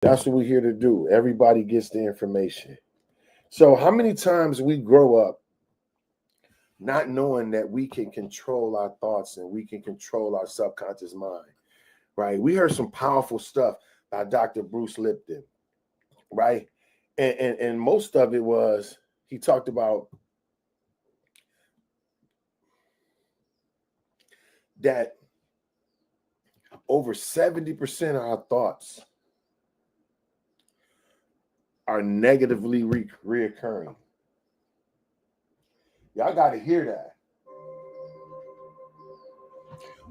That's what we're here to do. Everybody gets the information. So how many times we grow up not knowing that we can control our thoughts and we can control our subconscious mind, right? We heard some powerful stuff by Dr. Bruce Lipton, right? And most of it was, he talked about that over 70% of our thoughts are negatively reoccurring. Y'all got to hear that.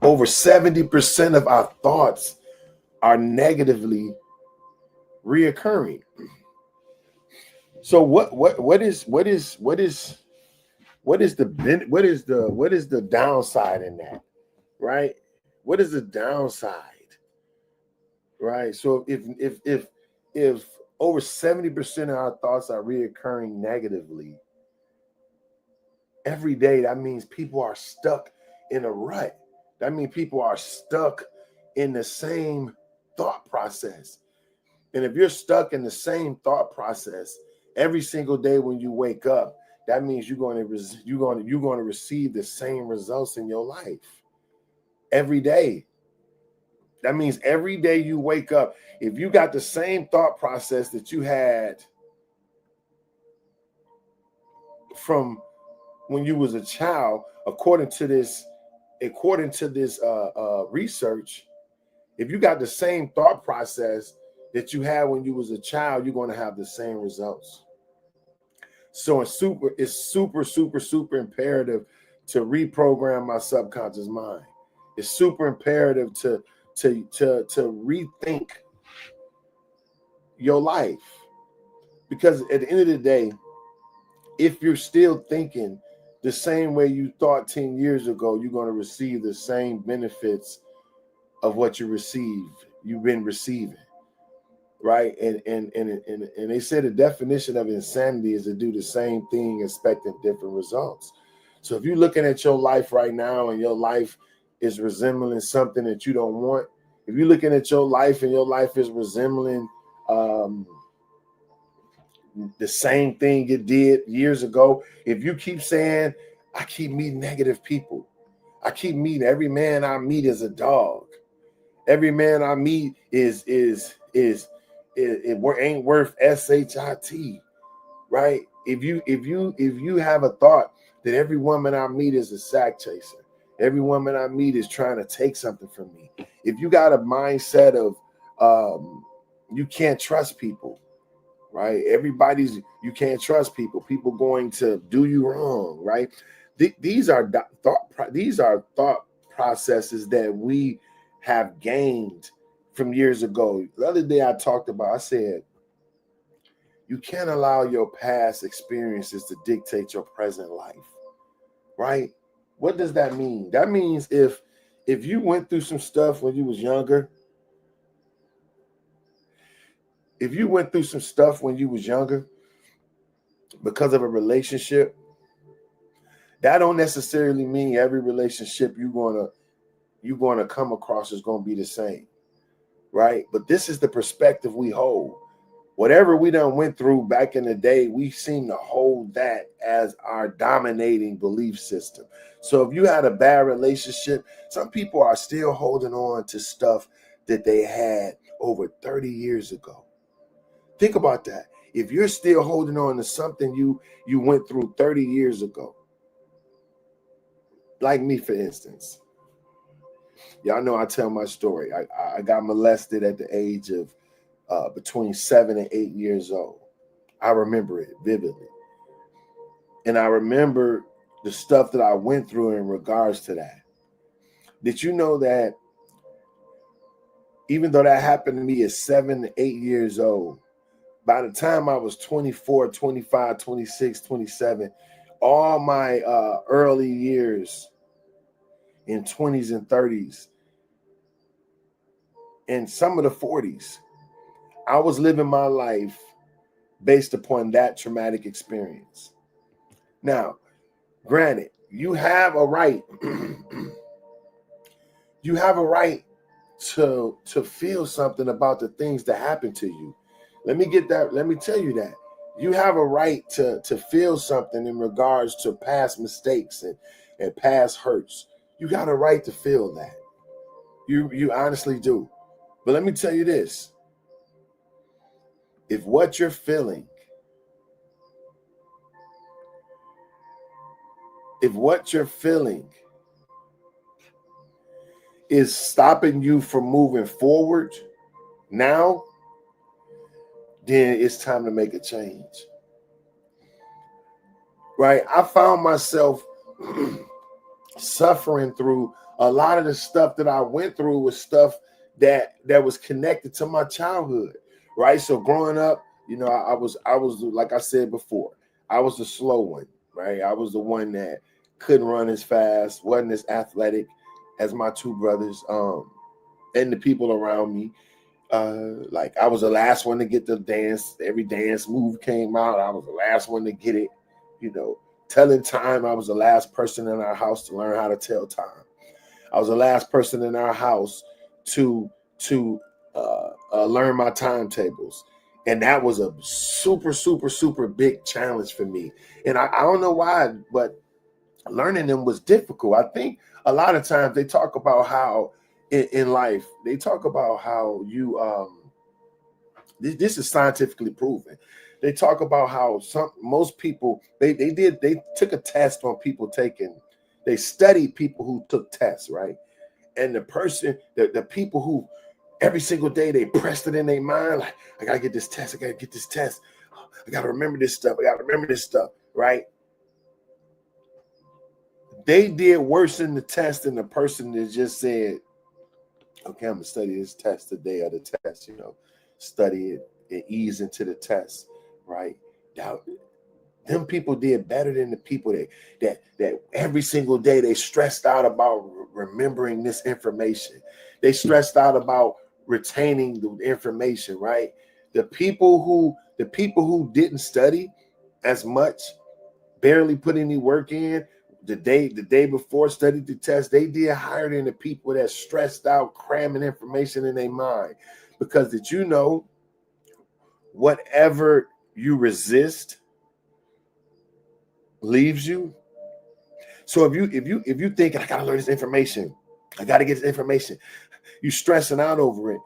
Over 70% of our thoughts are negatively reoccurring. So what is the downside in that, right? What is the downside, right? So if over 70% of our thoughts are reoccurring negatively every day, that means people are stuck in a rut. That means people are stuck in the same thought process. And if you're stuck in the same thought process every single day when you wake up, that means you're going to receive the same results in your life every day. That means every day you wake up, if you got the same thought process that you had from when you was a child, according to this research, if you got the same thought process that you had when you was a child, you're going to have the same results. So it's super imperative to reprogram my subconscious mind. It's super imperative to rethink your life, because at the end of the day, if you're still thinking the same way you thought 10 years ago, you're going to receive the same benefits of what you've been receiving, right? And they say the definition of insanity is to do the same thing expecting different results. So if you're looking at your life right now and your life is resembling something that you don't want, if you're looking at your life and your life is resembling the same thing it did years ago, if you keep saying, I keep meeting negative people, I keep meeting, every man I meet is a dog, every man I meet is ain't worth shit, right? If you have a thought that every woman I meet is a sack chaser, every woman I meet is trying to take something from me, if you got a mindset of you can't trust people, right? You can't trust people. People going to do you wrong, right? These are thought processes that we have gained from years ago. The other day I said, you can't allow your past experiences to dictate your present life, right? What does that mean? That means if you went through some stuff when you was younger, because of a relationship, that don't necessarily mean every relationship you're gonna come across is gonna be the same, right? But this is the perspective we hold. Whatever we done went through back in the day, we seem to hold that as our dominating belief system. So if you had a bad relationship, some people are still holding on to stuff that they had over 30 years ago. Think about that. If you're still holding on to something you went through 30 years ago, like me, for instance, y'all know I tell my story. I got molested at the age of between 7 and 8 years old. I remember it vividly. And I remember the stuff that I went through in regards to that. Did you know that even though that happened to me at 7 to 8 years old, by the time I was 24, 25, 26, 27, all my early years in 20s and 30s, and some of the 40s, I was living my life based upon that traumatic experience. Now, granted, you have a right. You have a right to feel something about the things that happen to you. Let me tell you that you have a right to feel something in regards to past mistakes and past hurts. You got a right to feel that. You honestly do. But let me tell you this. If what you're feeling is stopping you from moving forward now, then it's time to make a change. Right? I found myself suffering through a lot of the stuff that I went through was stuff that was connected to my childhood. Right? So growing up, I was like I said before, I was the slow one, right? I was the one that couldn't run as fast, wasn't as athletic as my two brothers, and the people around me. Like I was the last one to get the dance. Every dance move came out, I was the last one to get it. Telling time, I was the last person in our house to learn how to tell time. I was the last person in our house to learn my timetables. And that was a super, super, super big challenge for me. And I don't know why, but learning them was difficult. I think a lot of times they talk about how in life, they talk about how you, this is scientifically proven. They talk about how most people, they took a test on people they studied people who took tests, right? And the people who every single day they pressed it in their mind, like, I gotta get this test, I gotta remember this stuff, right? They did worse in the test than the person that just said, okay, I'm gonna study this test today or the test, study it and ease into the test, right? Now, them people did better than the people that every single day they stressed out about remembering this information. They stressed out about retaining the information, right? The people who didn't study as much, barely put any work in, the day before studied the test, they did higher than the people that stressed out cramming information in their mind. Because did you know, whatever you resist leaves you? So if you think, I gotta learn this information, I gotta get this information, you stressing out over it.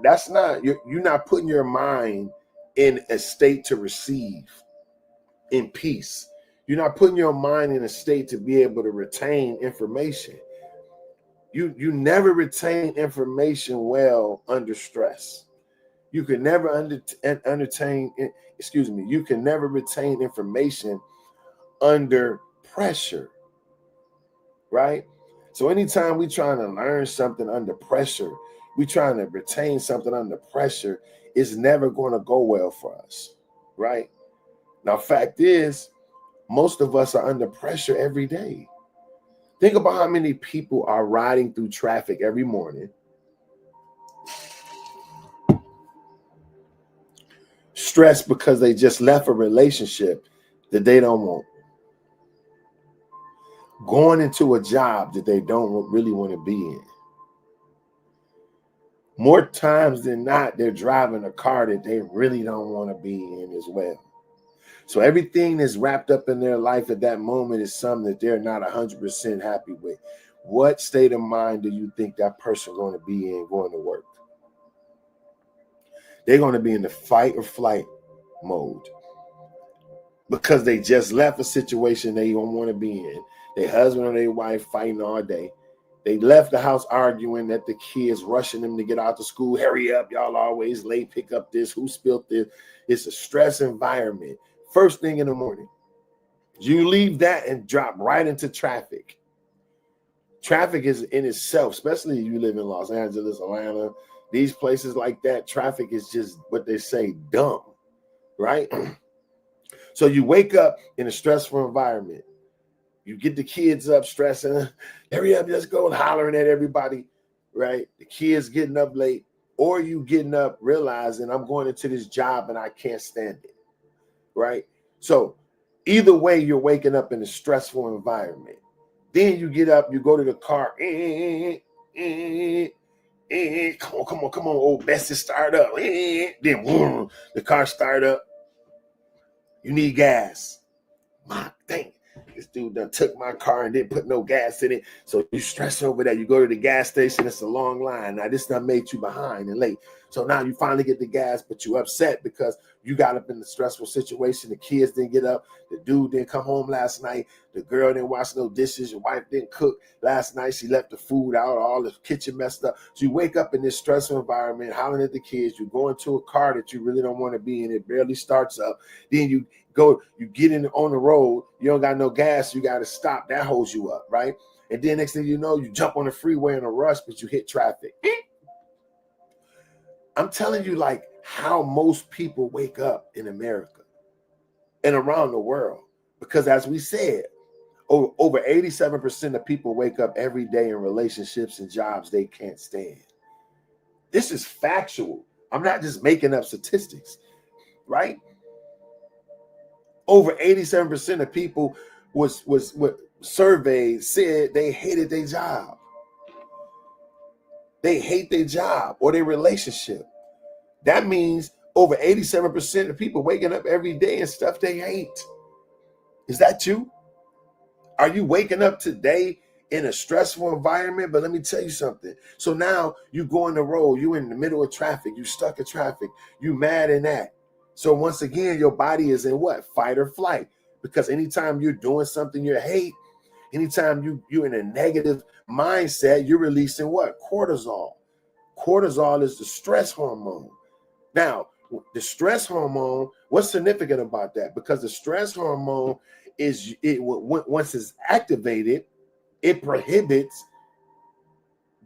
That's not, you're not putting your mind in a state to receive in peace. You're not putting your mind in a state to be able to retain information. You never retain information well under stress. You can never you can never retain information under pressure, right? So anytime we trying to learn something under pressure, we trying to retain something under pressure, it's never going to go well for us, right? Now, fact is, most of us are under pressure every day. Think about how many people are riding through traffic every morning, stressed because they just left a relationship that they don't want, going into a job that they don't really want to be in. More times than not, they're driving a car that they really don't want to be in as well. So everything that's wrapped up in their life at that moment is something that they're not 100% happy with. What state of mind do you think that person going to be in going to work? They're going to be in the fight or flight mode because they just left a situation they don't want to be in. Their husband or their wife fighting all day. They left the house arguing that the kids rushing them to get out to school. Hurry up, y'all always late, pick up this, who spilled this. It's a stress environment. First thing in the morning, you leave that and drop right into traffic. Traffic is in itself, especially if you live in Los Angeles, Atlanta, these places like that, traffic is just what they say, dumb, right? So you wake up in a stressful environment. You get the kids up stressing, hurry up, let's go, and hollering at everybody, right? The kids getting up late, or you getting up realizing I'm going into this job and I can't stand it, right? So either way, you're waking up in a stressful environment. Then you get up, you go to the car, and Come on, old Bessie, start up. Then boom, the car start up. You need gas. My dang, this dude done took my car and didn't put no gas in it. So you stress over that. You go to the gas station, it's a long line. Now this done made you behind and late. So now you finally get the gas, but you upset because you got up in the stressful situation. The kids didn't get up. The dude didn't come home last night. The girl didn't wash no dishes. Your wife didn't cook last night. She left the food out. All the kitchen messed up. So you wake up in this stressful environment, hollering at the kids. You go into a car that you really don't want to be in. It barely starts up. Then you get in on the road. You don't got no gas. You got to stop. That holds you up, right? And then next thing you know, you jump on the freeway in a rush, but you hit traffic. I'm telling you, like, how most people wake up in America and around the world. Because as we said, over 87% of people wake up every day in relationships and jobs they can't stand. This is factual. I'm not just making up statistics, right? Over 87% of people was surveyed said they hated their job. They hate their job or their relationship. That means over 87% of people waking up every day and stuff they hate. Is that you? Are you waking up today in a stressful environment? But let me tell you something. So now you go on the road, you in the middle of traffic, you stuck in traffic, you mad in that. So once again, your body is in what? Fight or flight. Because anytime you're doing something you hate, anytime you're in a negative mindset, you're releasing what? Cortisol. Cortisol is the stress hormone. Now, the stress hormone, what's significant about that? Because the stress hormone once it's activated, it prohibits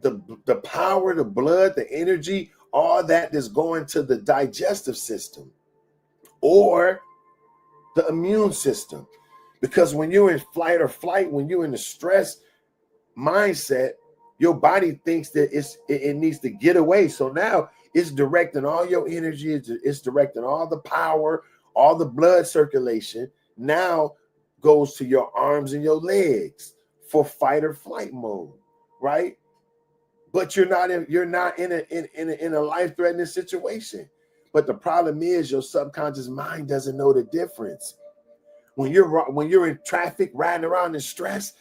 the power, the blood, the energy, all that is going to the digestive system or the immune system. Because when you're in flight or flight, when you're in the stress mindset, your body thinks that it needs to get away. So now it's directing all your energy, it's directing all the power, all the blood circulation now goes to your arms and your legs for fight or flight mode, right? But you're not in a life-threatening situation. But the problem is your subconscious mind doesn't know the difference. When you're in traffic riding around in stress,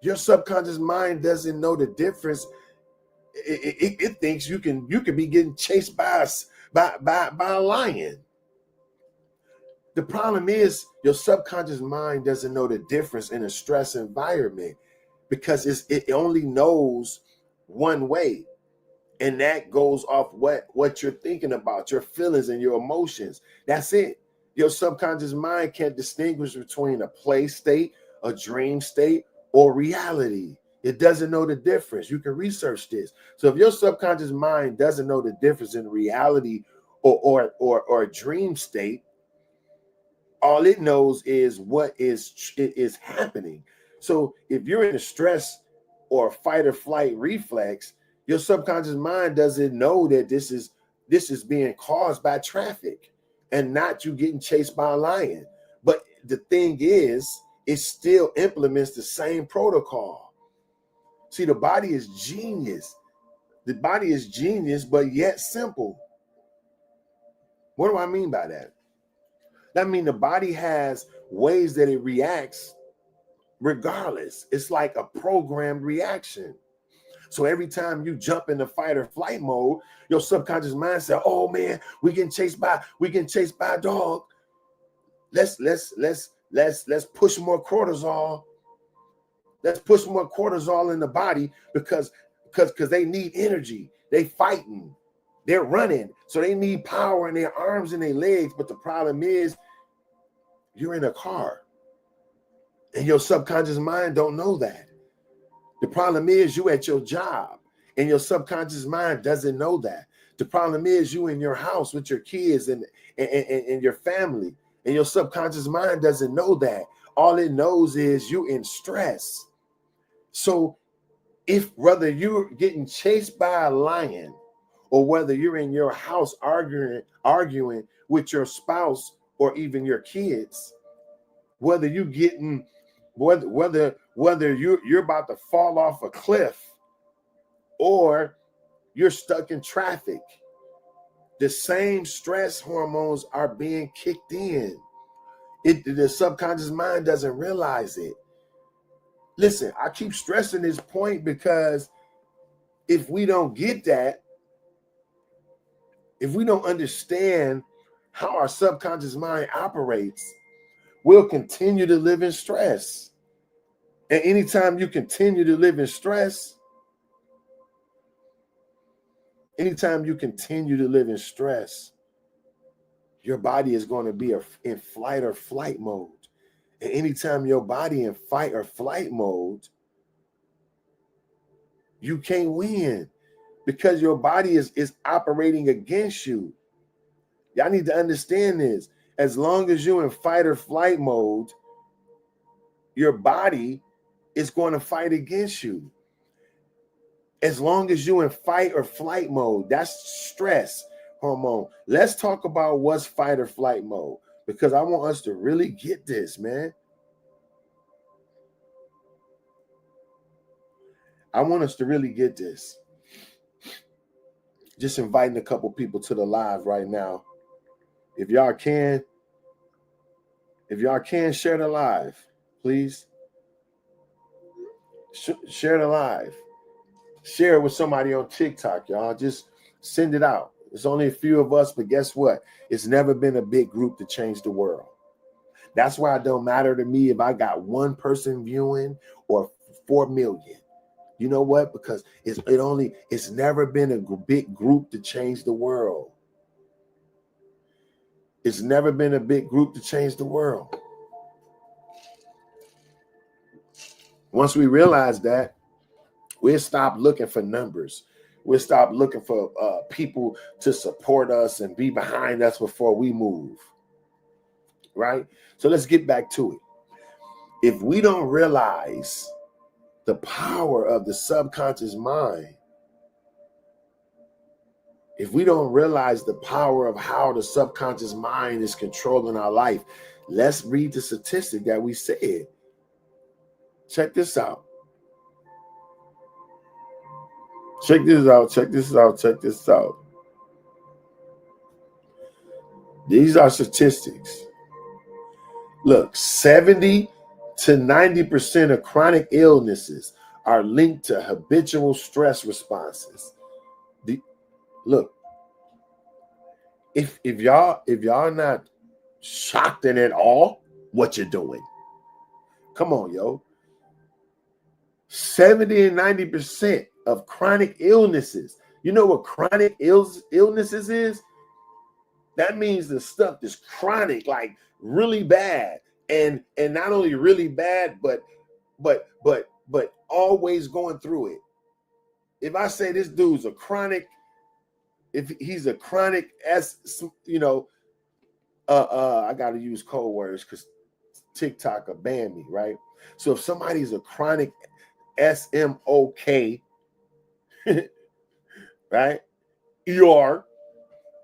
your subconscious mind doesn't know the difference. It thinks you can be getting chased by a lion. The problem is your subconscious mind doesn't know the difference in a stress environment because it only knows one way. And that goes off what you're thinking about, your feelings and your emotions. That's it. Your subconscious mind can't distinguish between a play state, a dream state, or reality. It doesn't know the difference. You can research this. So if your subconscious mind doesn't know the difference in reality or a dream state, all it knows is what is happening. So if you're in a stress or fight or flight reflex, your subconscious mind doesn't know that this is being caused by traffic and not you getting chased by a lion. But the thing is, it still implements the same protocol. See, the body is genius. The body is genius, but yet simple. What do I mean by that? That means the body has ways that it reacts regardless. It's like a programmed reaction. So every time you jump into fight or flight mode, your subconscious mind says, "Oh man, we getting chased by a dog. Let's push more cortisol. Let's push more cortisol in the body because they need energy. They fighting. They're running. So they need power in their arms and their legs. But the problem is you're in a car and your subconscious mind don't know that. The problem is you at your job and your subconscious mind doesn't know that. The problem is you in your house with your kids and your family and your subconscious mind doesn't know that. All it knows is you in stress. So if whether you're getting chased by a lion or whether you're in your house arguing with your spouse or even your kids, whether you're getting whether you're about to fall off a cliff or you're stuck in traffic. The same stress hormones are being kicked in. The subconscious mind doesn't realize it. Listen, I keep stressing this point because if we don't get that, if we don't understand how our subconscious mind operates, we'll continue to live in stress. And anytime you continue to live in stress, your body is going to be in fight or flight mode. And anytime your body in fight or flight mode, you can't win because your body is operating against you. Y'all need to understand this. As long as you're in fight or flight mode, your body is going to fight against you. As long as you're in fight or flight mode, that's stress hormone. Let's talk about what's fight or flight mode, because I want us to really get this, man. I want us to really get this. Just inviting a couple people to the live right now. If y'all can share the live, please. Share the live. Share it with somebody on TikTok, y'all. Just send it out. It's only a few of us, but guess what? It's never been a big group to change the world. That's why it don't matter to me if I got one person viewing or 4 million. You know what? Because it's never been a big group to change the world. It's never been a big group to change the world. Once we realize that, we'll stop looking for numbers. We'll stop looking for people to support us and be behind us before we move. Right? So let's get back to it. If we don't realize the power of the subconscious mind, if we don't realize the power of how the subconscious mind is controlling our life, let's read the statistic that we said. Check this out. Check this out. These are statistics. Look, 70 to 90% of chronic illnesses are linked to habitual stress responses. Look, if y'all not shocked at all what you're doing, come on, yo. 70 and 90% of chronic illnesses. You know what chronic illnesses is? That means the stuff that's chronic, like really bad, and not only really bad, but always going through it. If I say this dude's a chronic, if he's a chronic I got to use code words because TikTok will ban me, right? So if somebody's a chronic SMOK, right? ER.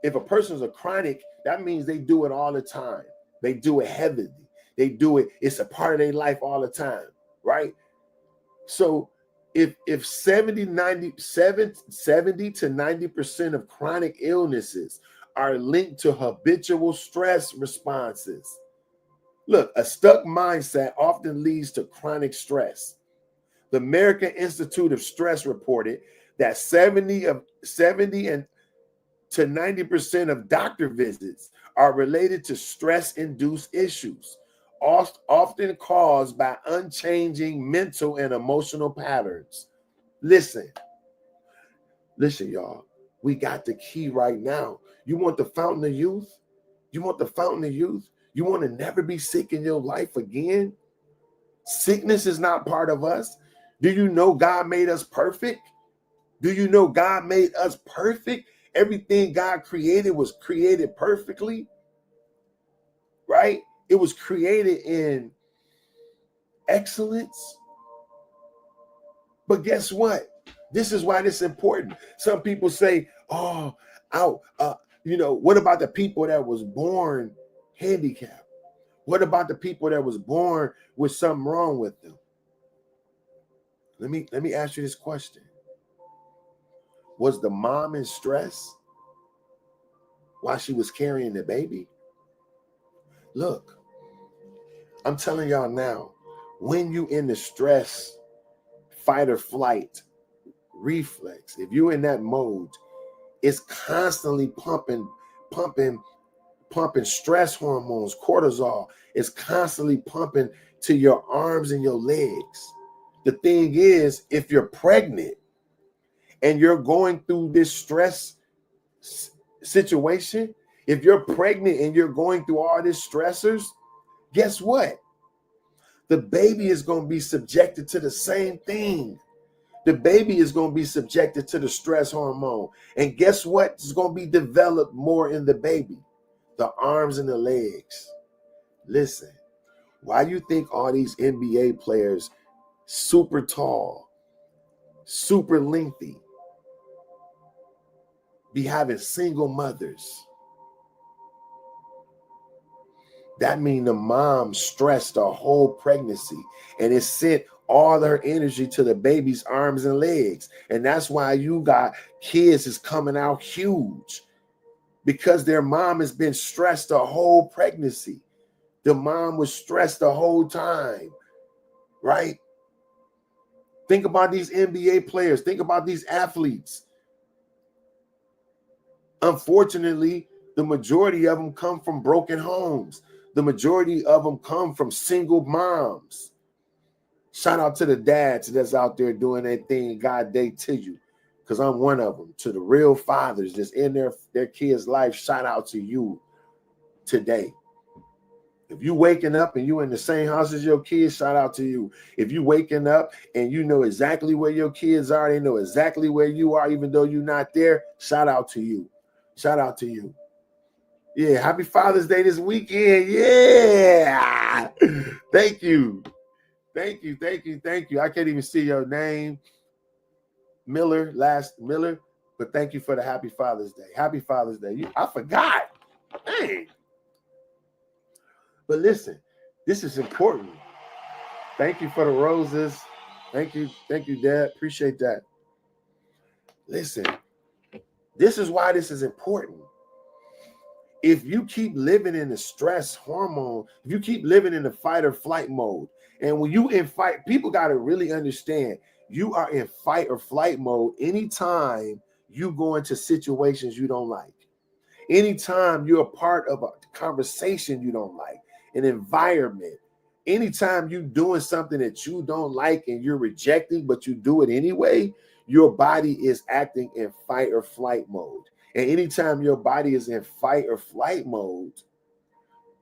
If a person's a chronic, that means they do it all the time. They do it heavily. They do it. It's a part of their life all the time, right? So if 70 to 90% of chronic illnesses are linked to habitual stress responses, look, a stuck mindset often leads to chronic stress. The American Institute of Stress reported that 70 to 90% of doctor visits are related to stress-induced issues, often caused by unchanging mental and emotional patterns. Listen, y'all. We got the key right now. You want the fountain of youth? You want the fountain of youth? You want to never be sick in your life again? Sickness is not part of us. Do you know God made us perfect? Do you know God made us perfect? Everything God created was created perfectly, right? It was created in excellence. But guess what? This is why this is important. Some people say, what about the people that was born handicapped? What about the people that was born with something wrong with them? Let me ask you this question. Was the mom in stress while she was carrying the baby? Look, I'm telling y'all now, when you in the stress, fight or flight reflex, if you're in that mode, it's constantly pumping stress hormones, cortisol. It's constantly pumping to your arms and your legs. The thing is, if you're pregnant and you're going through this stress situation, if you're pregnant and you're going through all these stressors, guess what? The baby is going to be subjected to the same thing. The baby is going to be subjected to the stress hormone. And guess what is going to be developed more in the baby? The arms and the legs. Listen, why you think all these NBA players, super tall, super lengthy, be having single mothers? That means the mom stressed the whole pregnancy and it sent all her energy to the baby's arms and legs. And that's why you got kids is coming out huge, because their mom has been stressed the whole pregnancy. The mom was stressed the whole time, right? Think about these NBA players. Think about these athletes. Unfortunately, the majority of them come from broken homes. The majority of them come from single moms. Shout out to the dads that's out there doing their thing, God day to you, because I'm one of them. To the real fathers that's in their kids' life, shout out to you today. If you waking up and you in the same house as your kids, shout out to you. If you waking up and you know exactly where your kids are, they know exactly where you are, even though you're not there, shout out to you. Shout out to you. Yeah, happy Father's Day this weekend. Yeah. Thank you. Thank you. I can't even see your name. Miller, but thank you for the happy Father's Day. Happy Father's Day. I forgot. Dang. But listen, this is important. Thank you for the roses. Thank you, Dad. Appreciate that. Listen, this is why this is important. If you keep living in the stress hormone, if you keep living in the fight or flight mode, and when you in fight, people got to really understand, you are in fight or flight mode anytime you go into situations you don't like. Anytime you're a part of a conversation you don't like, an environment, anytime you're doing something that you don't like and you're rejecting, but you do it anyway, your body is acting in fight or flight mode. And anytime your body is in fight or flight mode,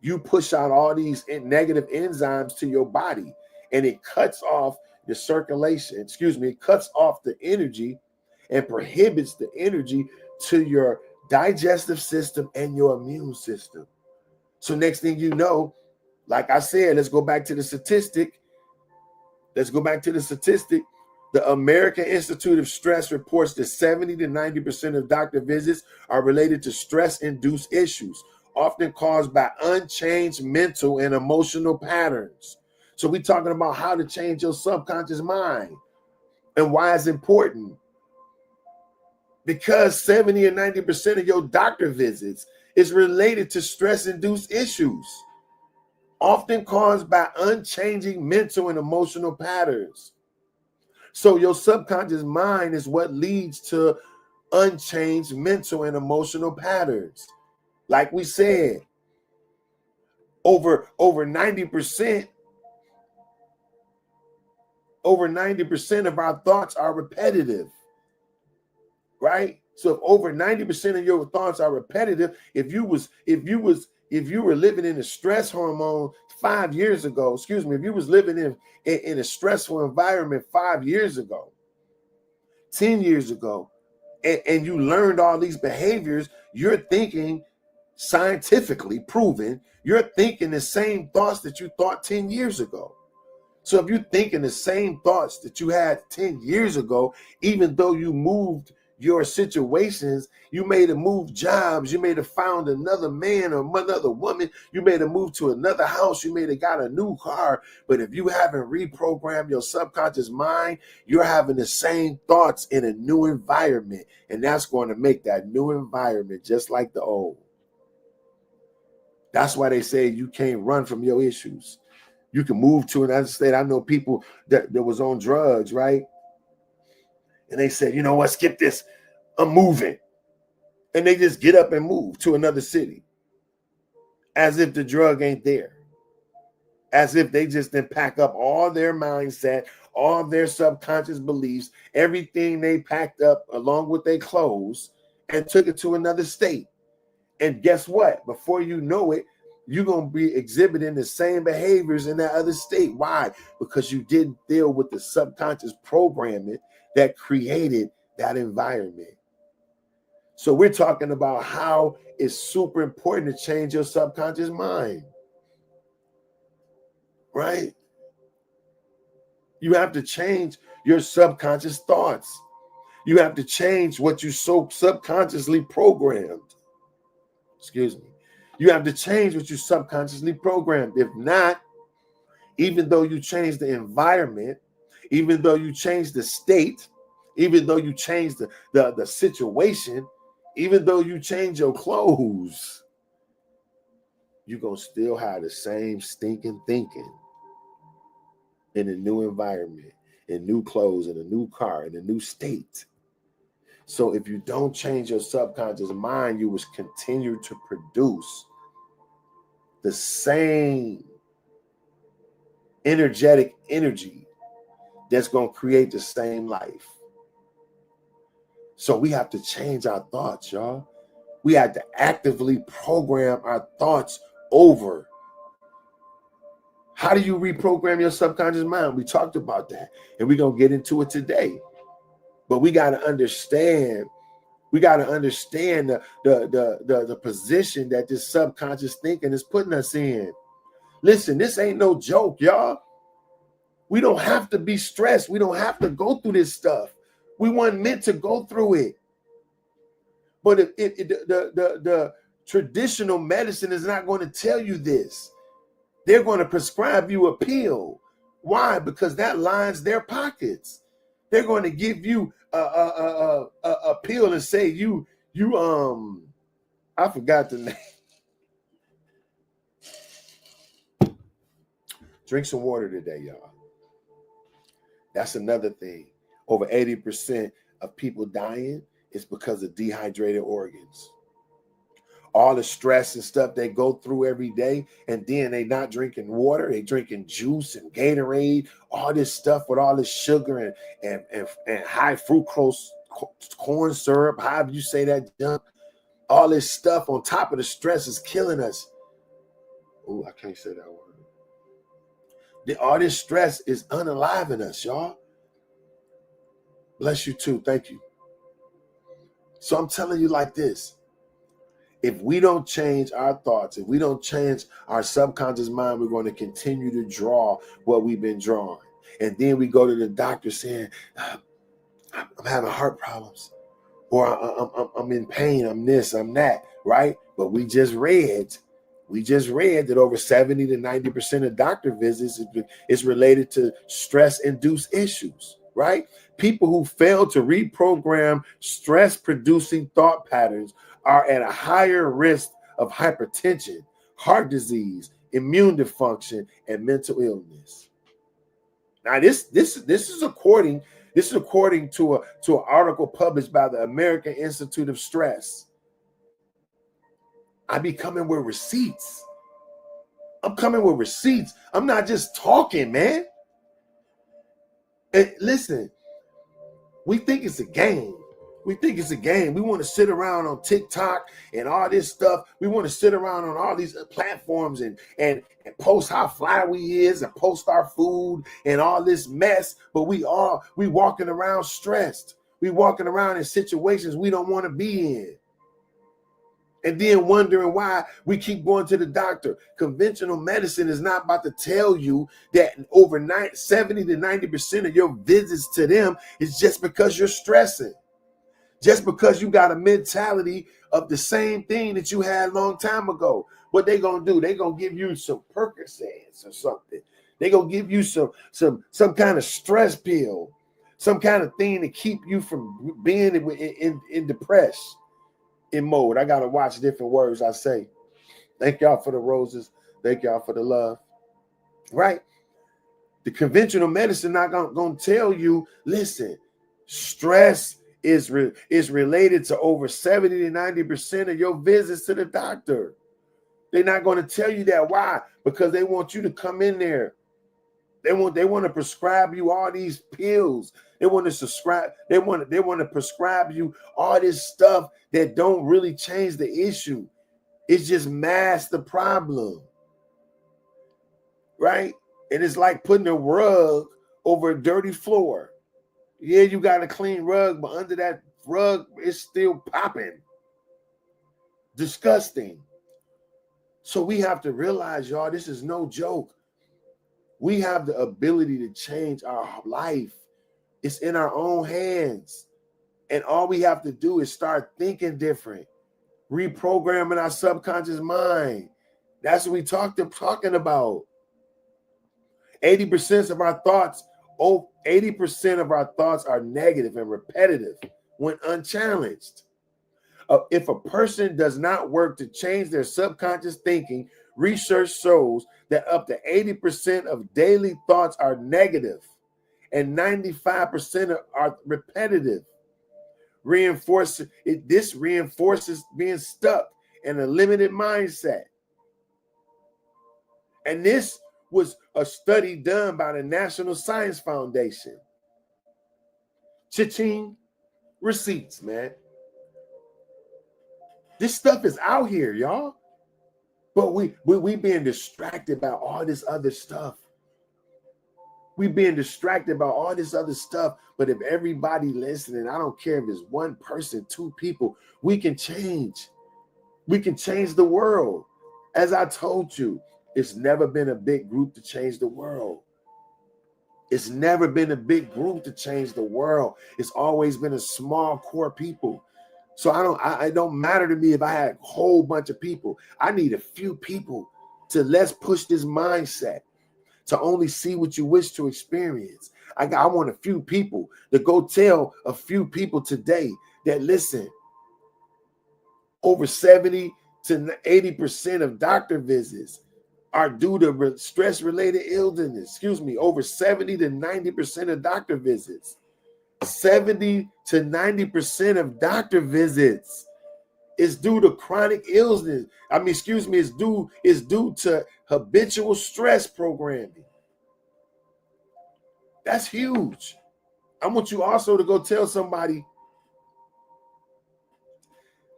you push out all these negative enzymes to your body, and it cuts off the circulation, it cuts off the energy and prohibits the energy to your digestive system and your immune system. So next thing you know, like I said, let's go back to the statistic. The American Institute of Stress reports that 70 to 90% of doctor visits are related to stress-induced issues, often caused by unchanged mental and emotional patterns. So we're talking about how to change your subconscious mind and why it's important. Because 70 or 90% of your doctor visits is related to stress-induced issues, often caused by unchanging mental and emotional patterns. So your subconscious mind is what leads to unchanged mental and emotional patterns. Like we said, over 90% of our thoughts are repetitive, right? So if over 90% of your thoughts are repetitive, if you were living in a stress hormone 5 years ago, if you was living in a stressful environment 5 years ago, 10 years ago, and you learned all these behaviors, you're thinking, scientifically proven, you're thinking the same thoughts that you thought 10 years ago. So if you're thinking the same thoughts that you had 10 years ago, even though you moved your situations. You may have moved jobs. You may have found another man or another woman. You may have moved to another house. You may have got a new car. But if you haven't reprogrammed your subconscious mind, you're having the same thoughts in a new environment. And that's going to make that new environment just like the old. That's why they say you can't run from your issues. You can move to another state. I know people that was on drugs, right? And they said, you know what, skip this. I'm moving. And they just get up and move to another city. As if the drug ain't there. As if they just didn't pack up all their mindset, all their subconscious beliefs, everything they packed up along with their clothes and took it to another state. And guess what? Before you know it, you're going to be exhibiting the same behaviors in that other state. Why? Because you didn't deal with the subconscious programming that created that environment. So we're talking about how it's super important to change your subconscious mind, right? You have to change your subconscious thoughts. You have to change what you so subconsciously programmed. Excuse me. You have to change what you subconsciously programmed. If not, even though you change the environment, even though you change the state, even though you change the situation, even though you change your clothes, you're going to still have the same stinking thinking in a new environment, in new clothes, in a new car, in a new state. So if you don't change your subconscious mind, you will continue to produce the same energetic energy that's going to create the same life. So we have to change our thoughts, y'all. We have to actively program our thoughts over. How do you reprogram your subconscious mind? We talked about that, and we're going to get into it today. But we got to understand, the position that this subconscious thinking is putting us in. Listen, this ain't no joke, y'all. We don't have to be stressed. We don't have to go through this stuff. We weren't meant to go through it. But the traditional medicine is not going to tell you this. They're going to prescribe you a pill. Why? Because that lines their pockets. They're going to give you a pill and say I forgot the name. Drink some water today, y'all. That's another thing. Over 80% of people dying is because of dehydrated organs. All the stress and stuff they go through every day, and then they not drinking water, they drinking juice and Gatorade, all this stuff with all this sugar and high fructose corn syrup, however you say that junk. All this stuff on top of the stress is killing us. Oh, I can't say that word. All this stress is unaliving us, y'all. Bless you too. Thank you. So I'm telling you like this. If we don't change our thoughts, if we don't change our subconscious mind, we're going to continue to draw what we've been drawing. And then we go to the doctor saying, I'm having heart problems, or I'm in pain, I'm this, I'm that, right? But we just read that over 70 to 90% of doctor visits is related to stress-induced issues, right? People who fail to reprogram stress-producing thought patterns are at a higher risk of hypertension, heart disease, immune dysfunction, and mental illness. Now, this is according to an article published by the American Institute of Stress. I be coming with receipts. I'm coming with receipts. I'm not just talking, man. And listen, we think it's a game. We think it's a game. We want to sit around on TikTok and all this stuff. We want to sit around on all these platforms and post how fly we is and post our food and all this mess. But we walking around stressed. We walking around in situations we don't want to be in. And then wondering why we keep going to the doctor. Conventional medicine is not about to tell you that over 70 to 90% of your visits to them is just because you're stressing. Just because you got a mentality of the same thing that you had a long time ago. What they gonna do? They gonna give you some Percocets or something. They gonna give you some kind of stress pill, some kind of thing to keep you from being in depressed in mode. I gotta watch different words I say. Thank y'all for the roses. Thank y'all for the love. Right? The conventional medicine not gonna tell you, listen, stress is related to over 70 to 90% of your visits to the doctor. They're not going to tell you that. Why? Because they want you to come in there. They want to prescribe you all these pills. They want to prescribe you all this stuff that don't really change the issue. It's just masks the problem. Right? And it's like putting a rug over a dirty floor. Yeah, you got a clean rug, but under that rug, it's still popping. Disgusting. So we have to realize, y'all, this is no joke. We have the ability to change our life. It's in our own hands. And all we have to do is start thinking different, reprogramming our subconscious mind. That's what we talking about. 80% of our thoughts, 80% of our thoughts are negative and repetitive when unchallenged. If a person does not work to change their subconscious thinking, research shows that up to 80% of daily thoughts are negative and 95% are repetitive. This reinforces being stuck in a limited mindset. And this was a study done by the National Science Foundation. Cha-ching, receipts, man. This stuff is out here, y'all. But we being distracted by all this other stuff. We being distracted by all this other stuff. But if everybody listening, I don't care if it's one person, two people, we can change. We can change the world. As I told you, it's never been a big group to change the world. It's never been a big group to change the world. It's always been a small core people. So it don't matter to me if I had a whole bunch of people. I need a few people to let's push this mindset to only see what you wish to experience. I want a few people to go tell a few people today that, listen, over 70 to 80% of doctor visits are due to stress-related illness. Over 70 to 90% of doctor visits. 70 to 90% of doctor visits is due to chronic illness. Is due to habitual stress programming. That's huge. I want you also to go tell somebody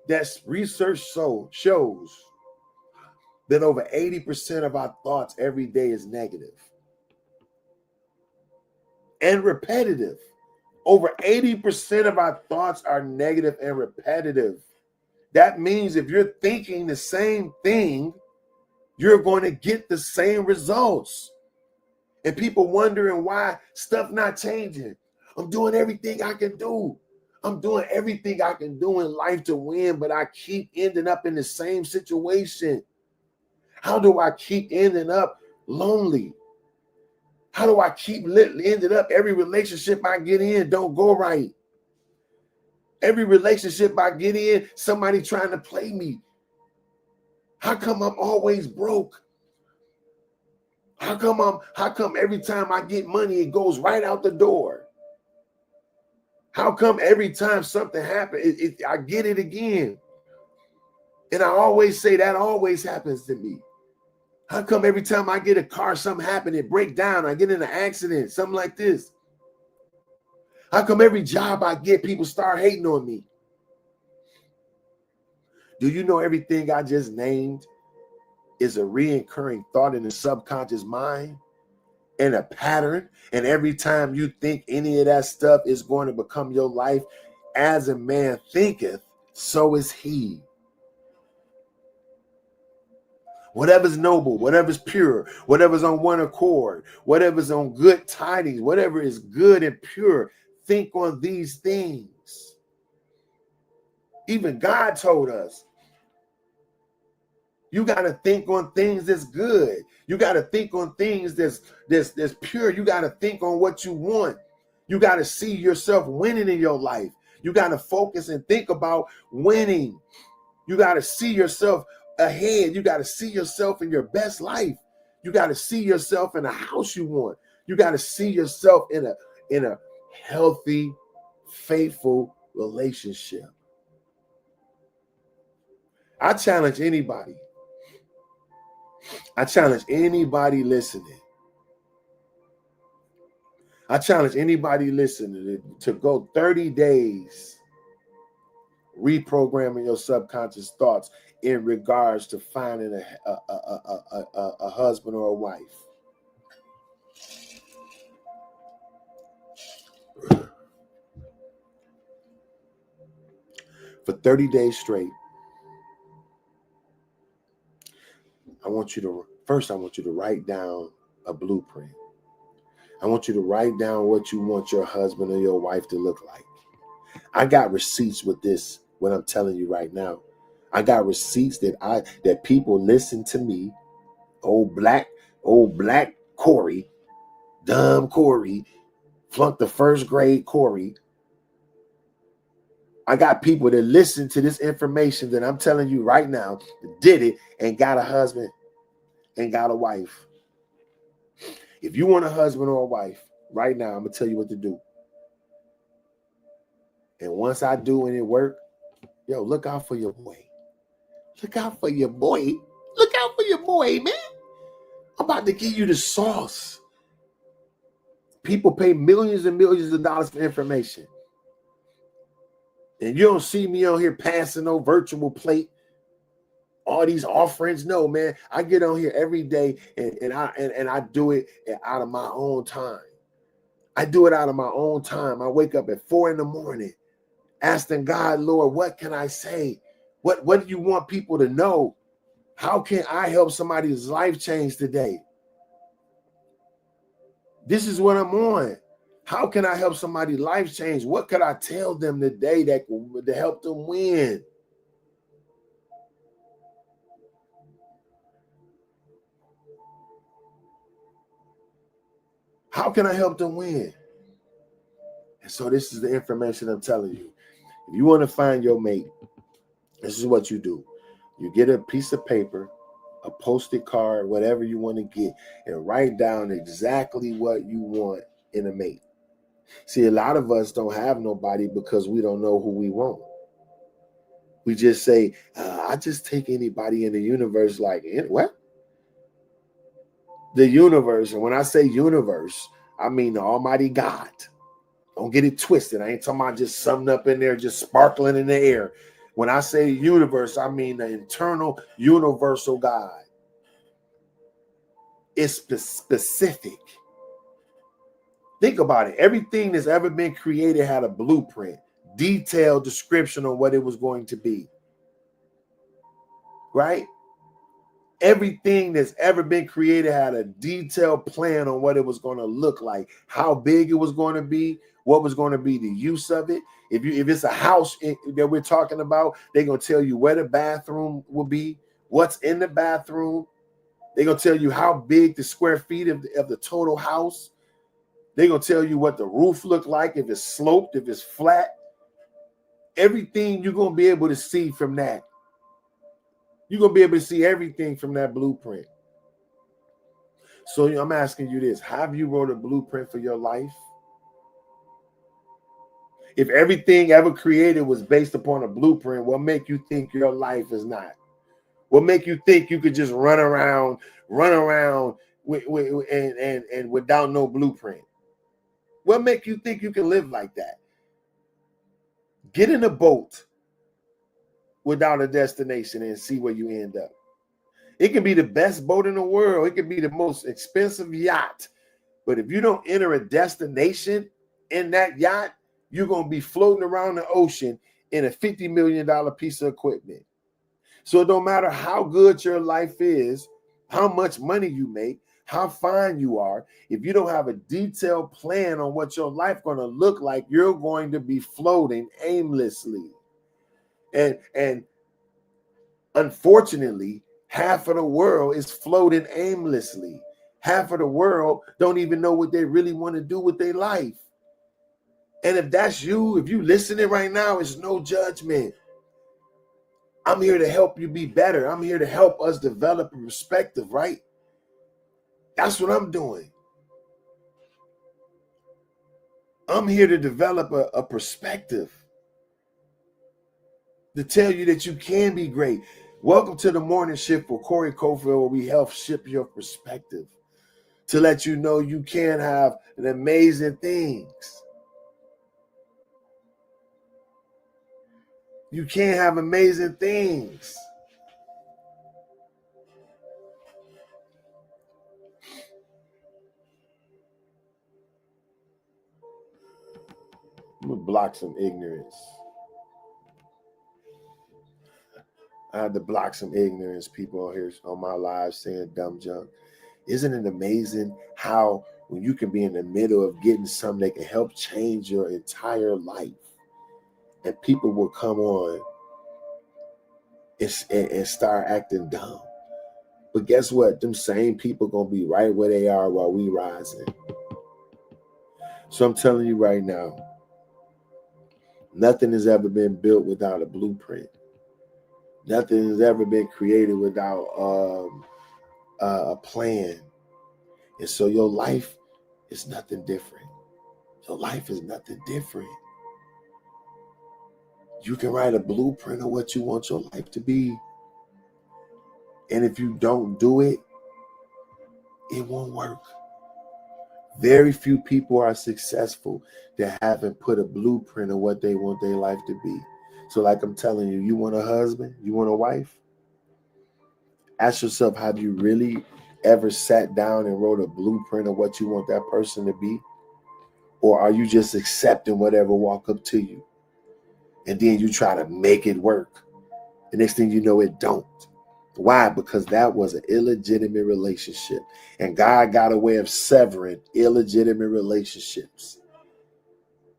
that research shows that over 80% of our thoughts every day is negative and repetitive. Over 80% of our thoughts are negative and repetitive. That means if you're thinking the same thing, you're going to get the same results. And people wondering why stuff not changing. I'm doing everything I can do. I'm doing everything I can do in life to win, but I keep ending up in the same situation. How do I keep ending up lonely? How do I keep ending up every relationship I get in don't go right? Every relationship I get in, somebody trying to play me. How come I'm always broke? How come every time I get money, it goes right out the door? How come every time something happens, I get it again? And I always say that always happens to me. How come every time I get a car, something happens, it break down, I get in an accident, something like this? How come every job I get, people start hating on me? Do you know everything I just named is a reoccurring thought in the subconscious mind and a pattern? And every time you think any of that stuff is going to become your life, as a man thinketh, so is he. Whatever's noble, whatever's pure, whatever's on one accord, whatever's on good tidings, whatever is good and pure, think on these things. Even God told us, you got to think on things that's good. You got to think on things that's pure. You got to think on what you want. You got to see yourself winning in your life. You got to focus and think about winning. You got to see yourself ahead. You got to see yourself in your best life. You got to see yourself in a house you want. You got to see yourself in a healthy, faithful relationship. I challenge anybody. I challenge anybody listening. I challenge anybody listening to go 30 days reprogramming your subconscious thoughts in regards to finding a husband or a wife. For 30 days straight, I want you to write down a blueprint. I want you to write down what you want your husband or your wife to look like. I got receipts with this, what I'm telling you right now. I got receipts that people listen to me, old black Corey, dumb Corey, flunked the first grade Corey. I got people that listen to this information that I'm telling you right now, did it and got a husband and got a wife. If you want a husband or a wife, right now, I'm going to tell you what to do. And once I do and it work, yo, look out for your boy. Look out for your boy. Look out for your boy, man. I'm about to give you the sauce. People pay millions and millions of dollars for information. And you don't see me on here passing no virtual plate, all these offerings. No, man. I get on here every day and I do it out of my own time. I do it out of my own time. I wake up at 4 a.m, asking God, Lord, what can I say? What do you want people to know? How can I help somebody's life change today? This is what I'm on. How can I help somebody's life change? What could I tell them today to help them win? How can I help them win? And so this is the information I'm telling you. If you want to find your mate, this is what you do. You get a piece of paper, a Post-it card, whatever you want to get, and write down exactly what you want in a mate. See, a lot of us don't have nobody because we don't know who we want. We just say, I just take anybody in the universe. Like, what? The universe, and when I say universe, I mean the Almighty God. Don't get it twisted. I ain't talking about just something up in there, just sparkling in the air. When I say universe, I mean the internal universal God. It's specific. Think about it. Everything that's ever been created had a blueprint, detailed description on what it was going to be. Right? Everything that's ever been created had a detailed plan on what it was going to look like, how big it was going to be, what was going to be the use of it. If it's a house that we're talking about, they're going to tell you where the bathroom will be, what's in the bathroom. They're going to tell you how big the square feet of the total house. They're going to tell you what the roof look like, if it's sloped, if it's flat. Everything you're going to be able to see from that. You're going to be able to see everything from that blueprint. So I'm asking you this. Have you wrote a blueprint for your life? If everything ever created was based upon a blueprint, what make you think your life is not? What make you think you could just run around and without no blueprint? What make you think you can live like that? Get in a boat without a destination and see where you end up. It can be the best boat in the world. It can be the most expensive yacht. But if you don't enter a destination in that yacht, you're going to be floating around the ocean in a $50 million piece of equipment. So it don't matter how good your life is, how much money you make, how fine you are. If you don't have a detailed plan on what your life going to look like, you're going to be floating aimlessly. And unfortunately, half of the world is floating aimlessly. Half of the world don't even know what they really want to do with their life. And if that's you, if you listening right now, it's no judgment. I'm here to help you be better. I'm here to help us develop a perspective, right? That's what I'm doing. I'm here to develop a perspective, to tell you that you can be great. Welcome to the morning shift for Corey Cofield, where we help shift your perspective to let you know you can have an amazing things. You can have amazing things. I'm gonna block some ignorance. I had to block some ignorance people on here on my live saying dumb junk. Isn't it amazing how when you can be in the middle of getting something that can help change your entire life, and people will come on and start acting dumb. But guess what? Them same people gonna be right where they are while we rising. So I'm telling you right now, nothing has ever been built without a blueprint. Nothing has ever been created without a plan. And so your life is nothing different. Your life is nothing different. You can write a blueprint of what you want your life to be. And if you don't do it, it won't work. Very few people are successful that haven't put a blueprint of what they want their life to be. So like I'm telling you, you want a husband? You want a wife? Ask yourself, have you really ever sat down and wrote a blueprint of what you want that person to be? Or are you just accepting whatever walk up to you? And then you try to make it work. The next thing you know, it don't. Why? Because that was an illegitimate relationship. And God got a way of severing illegitimate relationships.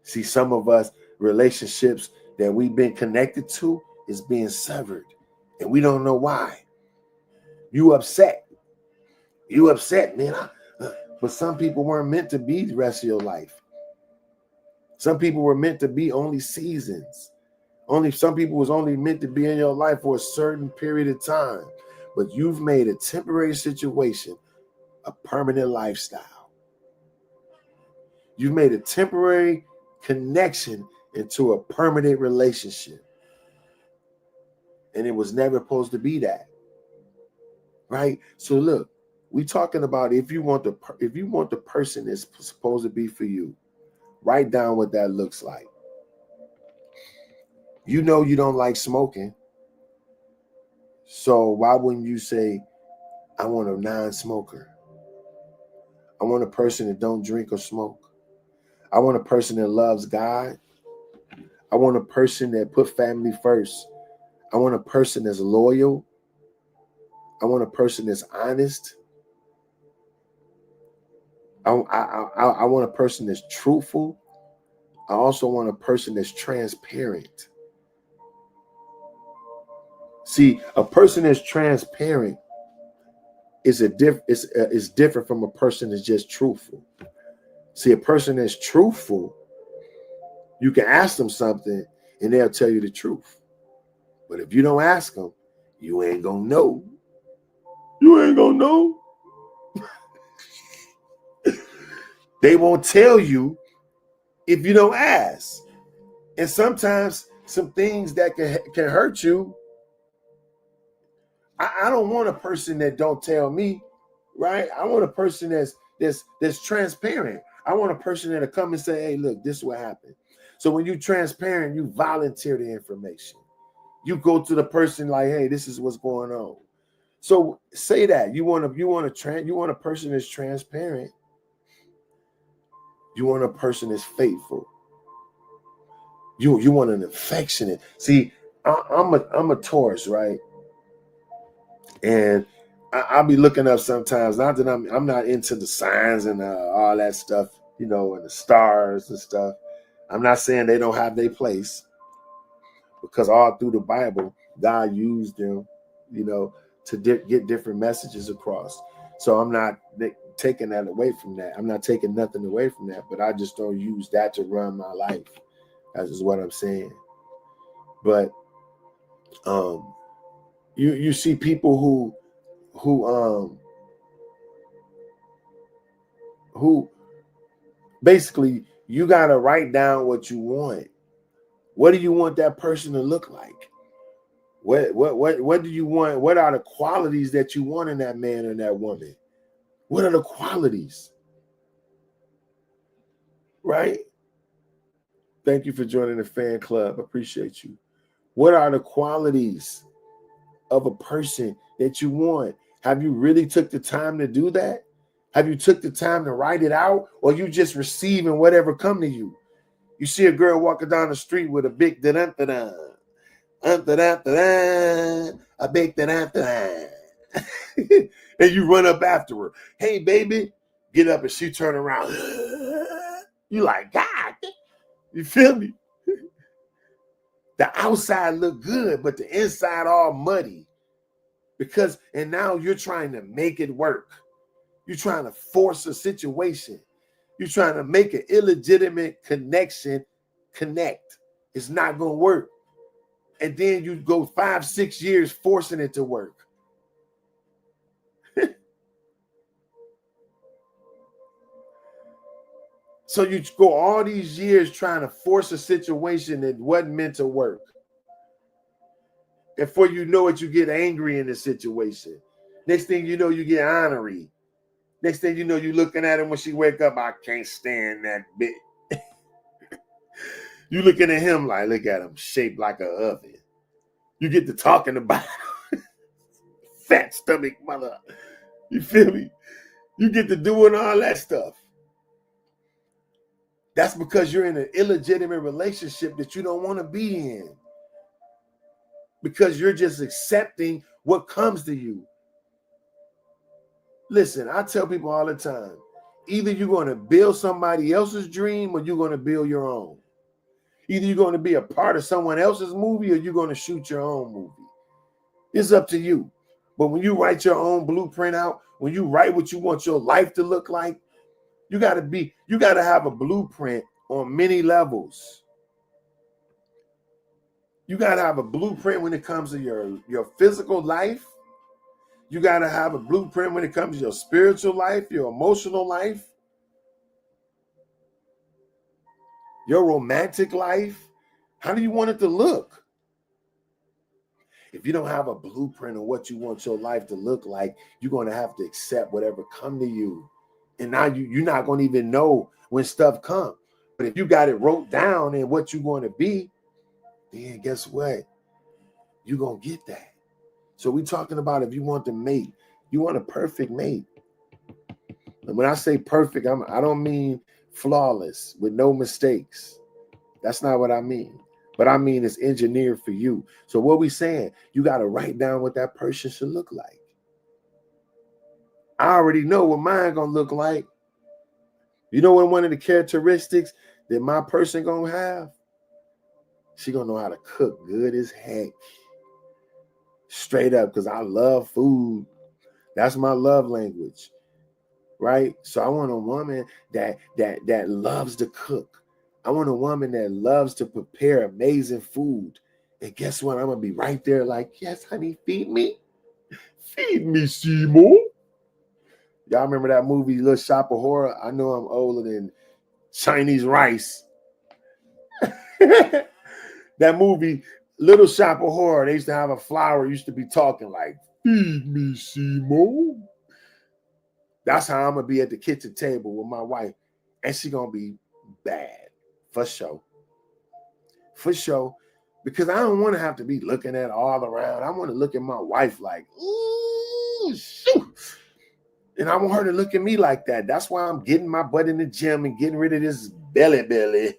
See, some of us, relationships that we've been connected to is being severed. And we don't know why. You upset. You upset, man. But some people weren't meant to be the rest of your life. Some people were meant to be only seasons. Some people was only meant to be in your life for a certain period of time. But you've made a temporary situation a permanent lifestyle. You've made a temporary connection into a permanent relationship. And it was never supposed to be that. Right? So look, we talking about if you want the person that's supposed to be for you, write down what that looks like. You know you don't like smoking. So why wouldn't you say, I want a non-smoker? I want a person that don't drink or smoke. I want a person that loves God. I want a person that put family first. I want a person that's loyal. I want a person that's honest. I want a person that's truthful. I also want a person that's transparent. See, a person that's transparent is different from a person that's just truthful. See, a person that's truthful, you can ask them something and they'll tell you the truth. But if you don't ask them, you ain't gonna know. You ain't gonna know. They won't tell you if you don't ask. And sometimes some things that can hurt you. I don't want a person that don't tell me, right? I want a person that's transparent. I want a person that'll come and say, hey, look, this is what happened. So when you're transparent, you volunteer the information. You go to the person like, hey, this is what's going on. So say that you want a person that's transparent. You want a person that's faithful. You want an affectionate. See, I'm a Taurus, right? And I'll be looking up sometimes. Not that I'm not into the signs and all that stuff, and the stars and stuff. I'm not saying they don't have their place, because all through the Bible, God used them, to get different messages across. So I'm not taking that away from that. I'm not taking nothing away from that, but I just don't use that to run my life. That is what I'm saying. But you see people who basically, you gotta write down what you want. What do you want that person to look like? What do you want? What are the qualities that you want in that man or that woman? What are the qualities? Right? Thank you for joining the fan club. Appreciate you. What are the qualities of a person that you want? Have you really took the time to do that? Have you took the time to write it out, or you just receiving whatever come to you? You see a girl walking down the street with a big da-da-da-da, a big da-da-da-da, and you run up after her. Hey, baby, get up, and she turn around. You like, God, you feel me? The outside look good, but the inside all muddy. And now you're trying to make it work. You're trying to force a situation. You're trying to make an illegitimate connection connect. It's not going to work. And then you go 5-6 years forcing it to work. So you go all these years trying to force a situation that wasn't meant to work. And before you know it, you get angry in the situation. Next thing you know, you get ornery. Next thing you know, you're looking at him when she wake up. I can't stand that bitch. You looking at him like, look at him, shaped like an oven. You get to talking about fat stomach mother. You feel me? You get to doing all that stuff. That's because you're in an illegitimate relationship that you don't want to be in. Because you're just accepting what comes to you. Listen, I tell people all the time, either you're going to build somebody else's dream or you're going to build your own. Either you're going to be a part of someone else's movie or you're going to shoot your own movie. It's up to you. But when you write your own blueprint out, when you write what you want your life to look like, you got to have a blueprint on many levels. You got to have a blueprint when it comes to your physical life. You got to have a blueprint when it comes to your spiritual life, your emotional life, your romantic life. How do you want it to look? If you don't have a blueprint of what you want your life to look like, you're going to have to accept whatever come to you. And now you're not going to even know when stuff comes. But if you got it wrote down and what you're going to be, then guess what? You're going to get that. So we're talking about if you want to mate, you want a perfect mate. And when I say perfect, I don't mean flawless with no mistakes. That's not what I mean. But I mean it's engineered for you. So what we saying, you got to write down what that person should look like. I already know what mine gonna look like. You know what one of the characteristics that my person gonna have? She gonna know how to cook good as heck. Straight up, because I love food. That's my love language. Right? So I want a woman that loves to cook. I want a woman that loves to prepare amazing food. And guess what? I'm going to be right there like, yes, honey, feed me. Feed me, Seymour. Y'all remember that movie, Little Shop of Horror? I know I'm older than Chinese rice. That movie, Little Shop of Horror, they used to have a flower, used to be talking like, feed me, Seymour. That's how I'm going to be at the kitchen table with my wife. And she going to be bad. For sure. For sure. Because I don't want to have to be looking at all around. I want to look at my wife like, ooh, shoot. And I want her to look at me like that. That's why I'm getting my butt in the gym and getting rid of this belly.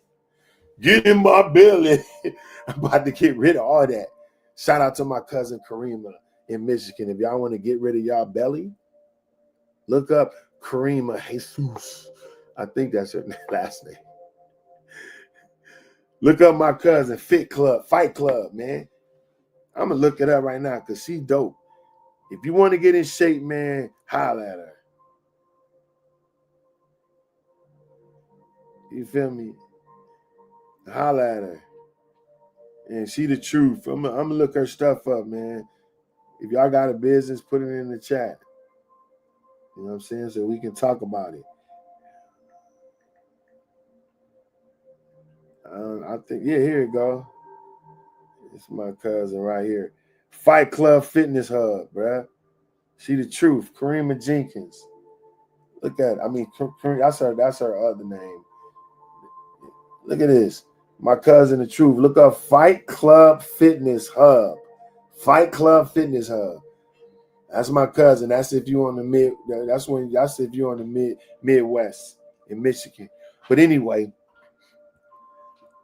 Get in my belly. I'm about to get rid of all that. Shout out to my cousin Karima in Michigan. If y'all want to get rid of y'all belly, look up Karima Jesus. I think that's her last name. Look up my cousin, Fight Club, man. I'm going to look it up right now because she's dope. If you want to get in shape, man, holla at her. You feel me? Holla at her. And she the truth. I'm going to look her stuff up, man. If y'all got a business, put it in the chat. You know what I'm saying? So we can talk about it. I think, yeah, here you go. It's my cousin right here. Fight Club Fitness Hub, bruh. She the truth. Karima Jenkins. Look at it. I mean, that's her other name. Look at this. My cousin the truth. Look up Fight Club Fitness Hub. Fight Club Fitness Hub. That's my cousin. That's if you on the that's if you're on the Midwest in Michigan. But anyway,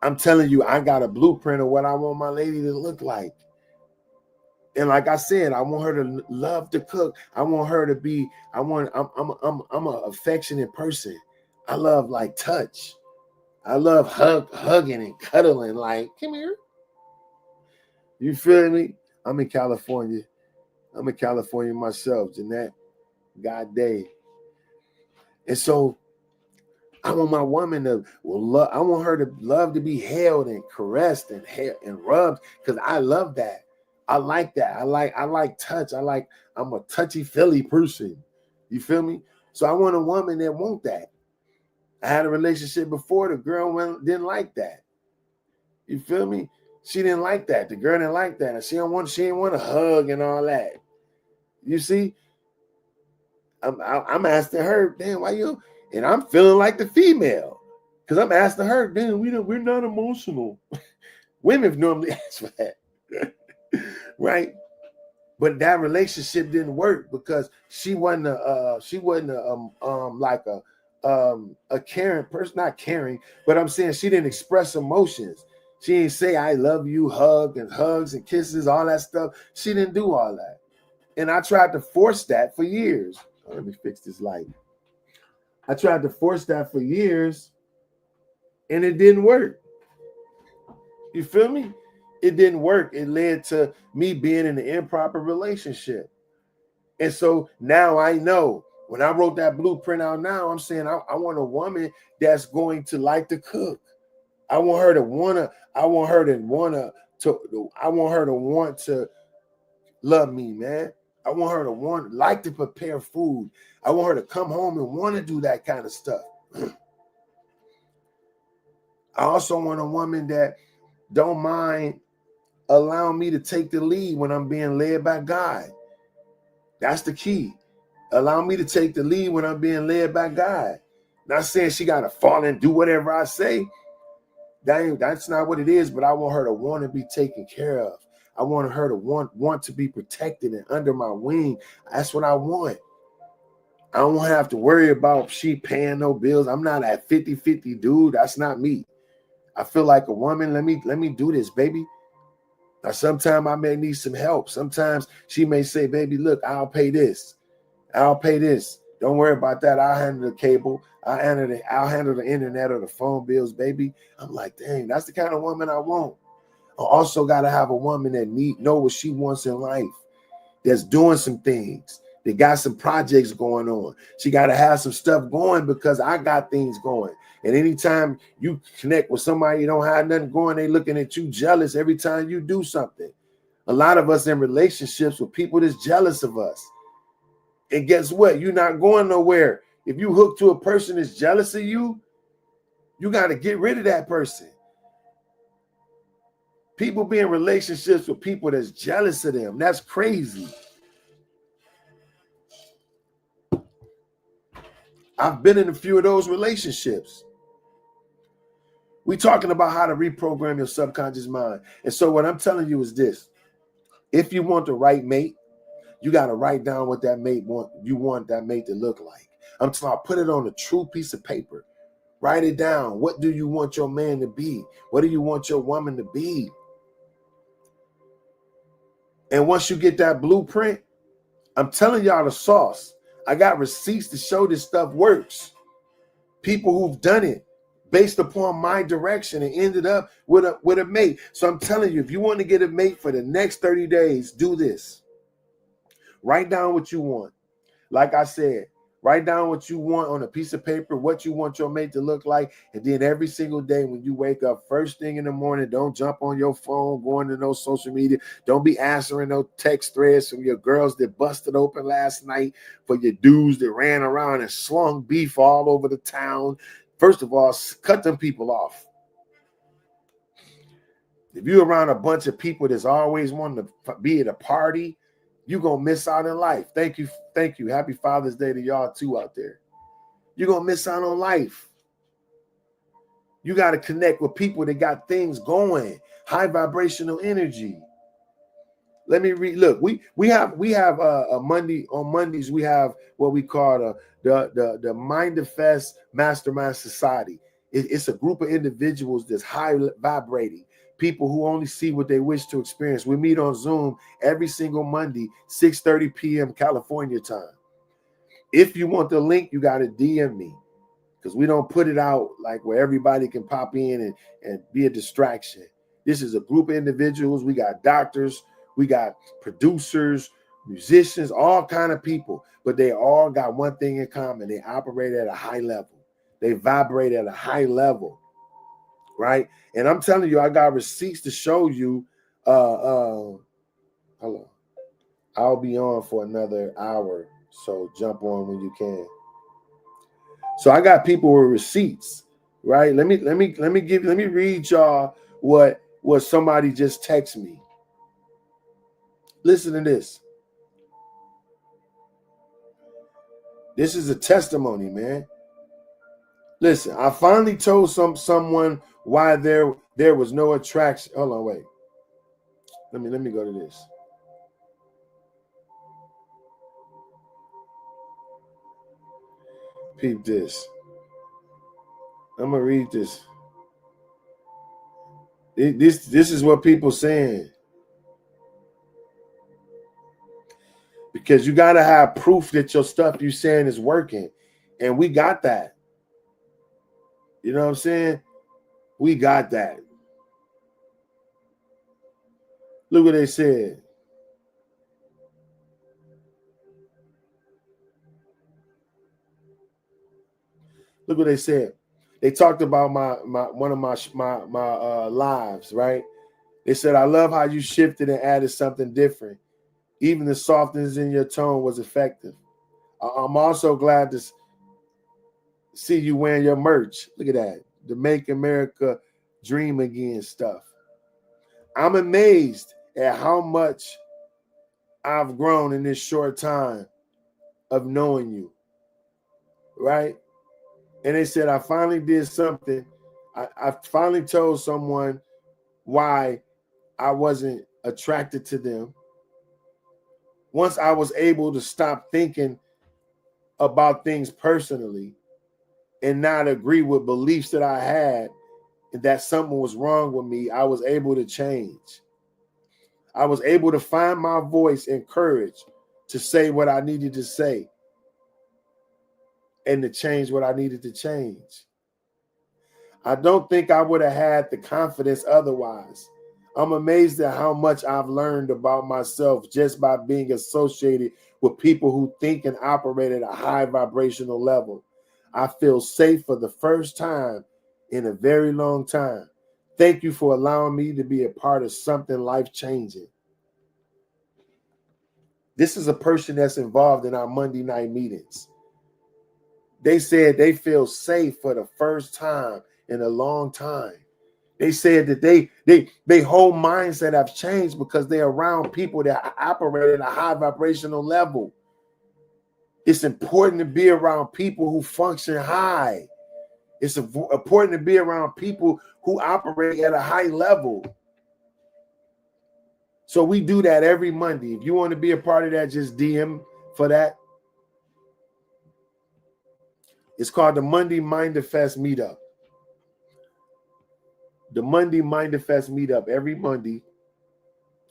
I'm telling you, I got a blueprint of what I want my lady to look like. And like I said, I want her to love to cook. I want her to be, I'm an affectionate person. I love like touch. I love hugging and cuddling, like, come here. You feel me? I'm in California. I'm in California myself, Jeanette. God day. And so I want my woman to love. I want her to love to be held and caressed and rubbed because I love that. I like that. I like touch. I'm a touchy-feely person. You feel me? So I want a woman that want that. I had a relationship before. The girl didn't like that. You feel me? She didn't like that. The girl didn't like that. And she didn't want a hug and all that. You see? I'm asking her, damn, why you? And I'm feeling like the female. Because I'm asking her, damn, we're not emotional. Women normally ask for that. Right? But that relationship didn't work because she wasn't a caring person, not caring, but I'm saying she didn't express emotions. She didn't say I love you, hugs and kisses, all that stuff. She didn't do all that. And I tried to force that for years. Oh, let me fix this light. I tried to force that for years and it didn't work. You feel me? It didn't work. It led to me being in an improper relationship. And so now I know when I wrote that blueprint out now, I'm saying I want a woman that's going to like to cook. I want her to want to love me, man. I want her to like to prepare food. I want her to come home and want to do that kind of stuff. I also want a woman that don't mind allowing me to take the lead when I'm being led by God. That's the key. Allow me to take the lead when I'm being led by God. Not saying she got to fall and do whatever I say. That's not what it is, but I want her to want to be taken care of. I want her to want to be protected and under my wing. That's what I want. I don't have to worry about she paying no bills. I'm not a 50-50 dude. That's not me. I feel like a woman. Let me do this, baby. Now, sometimes I may need some help. Sometimes she may say, baby, look, I'll pay this. I'll pay this. Don't worry about that. I'll handle the cable. I'll handle the internet or the phone bills, baby. I'm like, dang, that's the kind of woman I want. I also got to have a woman that know what she wants in life, that's doing some things, that got some projects going on. She got to have some stuff going because I got things going. And anytime you connect with somebody you don't have nothing going, they looking at you jealous every time you do something. A lot of us in relationships with people that's jealous of us. And guess what? You're not going nowhere. If you hook to a person that's jealous of you, you got to get rid of that person. People be in relationships with people that's jealous of them. That's crazy. I've been in a few of those relationships. We're talking about how to reprogram your subconscious mind. And so what I'm telling you is this. If you want the right mate, you got to write down what that mate you want that mate to look like. I'm talking about put it on a true piece of paper. Write it down. What do you want your man to be? What do you want your woman to be? And once you get that blueprint, I'm telling y'all the sauce. I got receipts to show this stuff works. People who've done it. based upon my direction and ended up with a mate. So I'm telling you, if you want to get a mate for the next 30 days, do this. Write down what you want. Like I said, write down what you want on a piece of paper, what you want your mate to look like. And then every single day when you wake up, first thing in the morning, don't jump on your phone, going to no social media. Don't be answering no text threads from your girls that busted open last night, for your dudes that ran around and slung beef all over the town. First of all, cut them people off. If you're around a bunch of people that's always wanting to be at a party, you're going to miss out in life. Thank you. Thank you. Happy Father's Day to y'all too out there. You're going to miss out on life. You got to connect with people that got things going, high vibrational energy. Let me read. Look, we have a Monday, on Mondays we have what we call the Mind-Fest Mastermind Society. It's a group of individuals that's high vibrating, people who only see what they wish to experience. We meet on Zoom every single Monday, 6:30 p.m. California time. If you want the link, you got to DM me, because we don't put it out like where everybody can pop in and be a distraction. This is a group of individuals. We got doctors, we got producers, musicians, all kind of people, but they all got one thing in common. They operate at a high level. They vibrate at a high level, right? And I'm telling you, I got receipts to show you. Hold on. I'll be on for another hour, so jump on when you can. So I got people with receipts, right? Let me read y'all what somebody just texted me. Listen to this. This is a testimony, man. Listen, I finally told someone why there was no attraction. Hold on, wait. Let me go to this. Peep this. I'm gonna read this. This is what people saying. Because you gotta have proof that your stuff you saying is working. And we got that. You know what I'm saying? We got that. Look what they said. Look what they said. They talked about one of my lives, right? They said, I love how you shifted and added something different. Even the softness in your tone was effective. I'm also glad to see you wearing your merch. Look at that. The Make America Dream Again stuff. I'm amazed at how much I've grown in this short time of knowing you, right? And they said, I finally did something. I finally told someone why I wasn't attracted to them. Once I was able to stop thinking about things personally and not agree with beliefs that I had and that something was wrong with me, I was able to change. I was able to find my voice and courage to say what I needed to say and to change what I needed to change. I don't think I would have had the confidence otherwise. I'm amazed at how much I've learned about myself just by being associated with people who think and operate at a high vibrational level. I feel safe for the first time in a very long time. Thank you for allowing me to be a part of something life-changing. This is a person that's involved in our Monday night meetings. They said they feel safe for the first time in a long time. They said that they whole mindset have changed because they're around people that operate at a high vibrational level. It's important to be around people who function high. It's important to be around people who operate at a high level. So we do that every Monday. If you want to be a part of that, just DM for that. It's called the Monday Mind-Fest Meetup. The Monday Mind-Fest Meetup every Monday,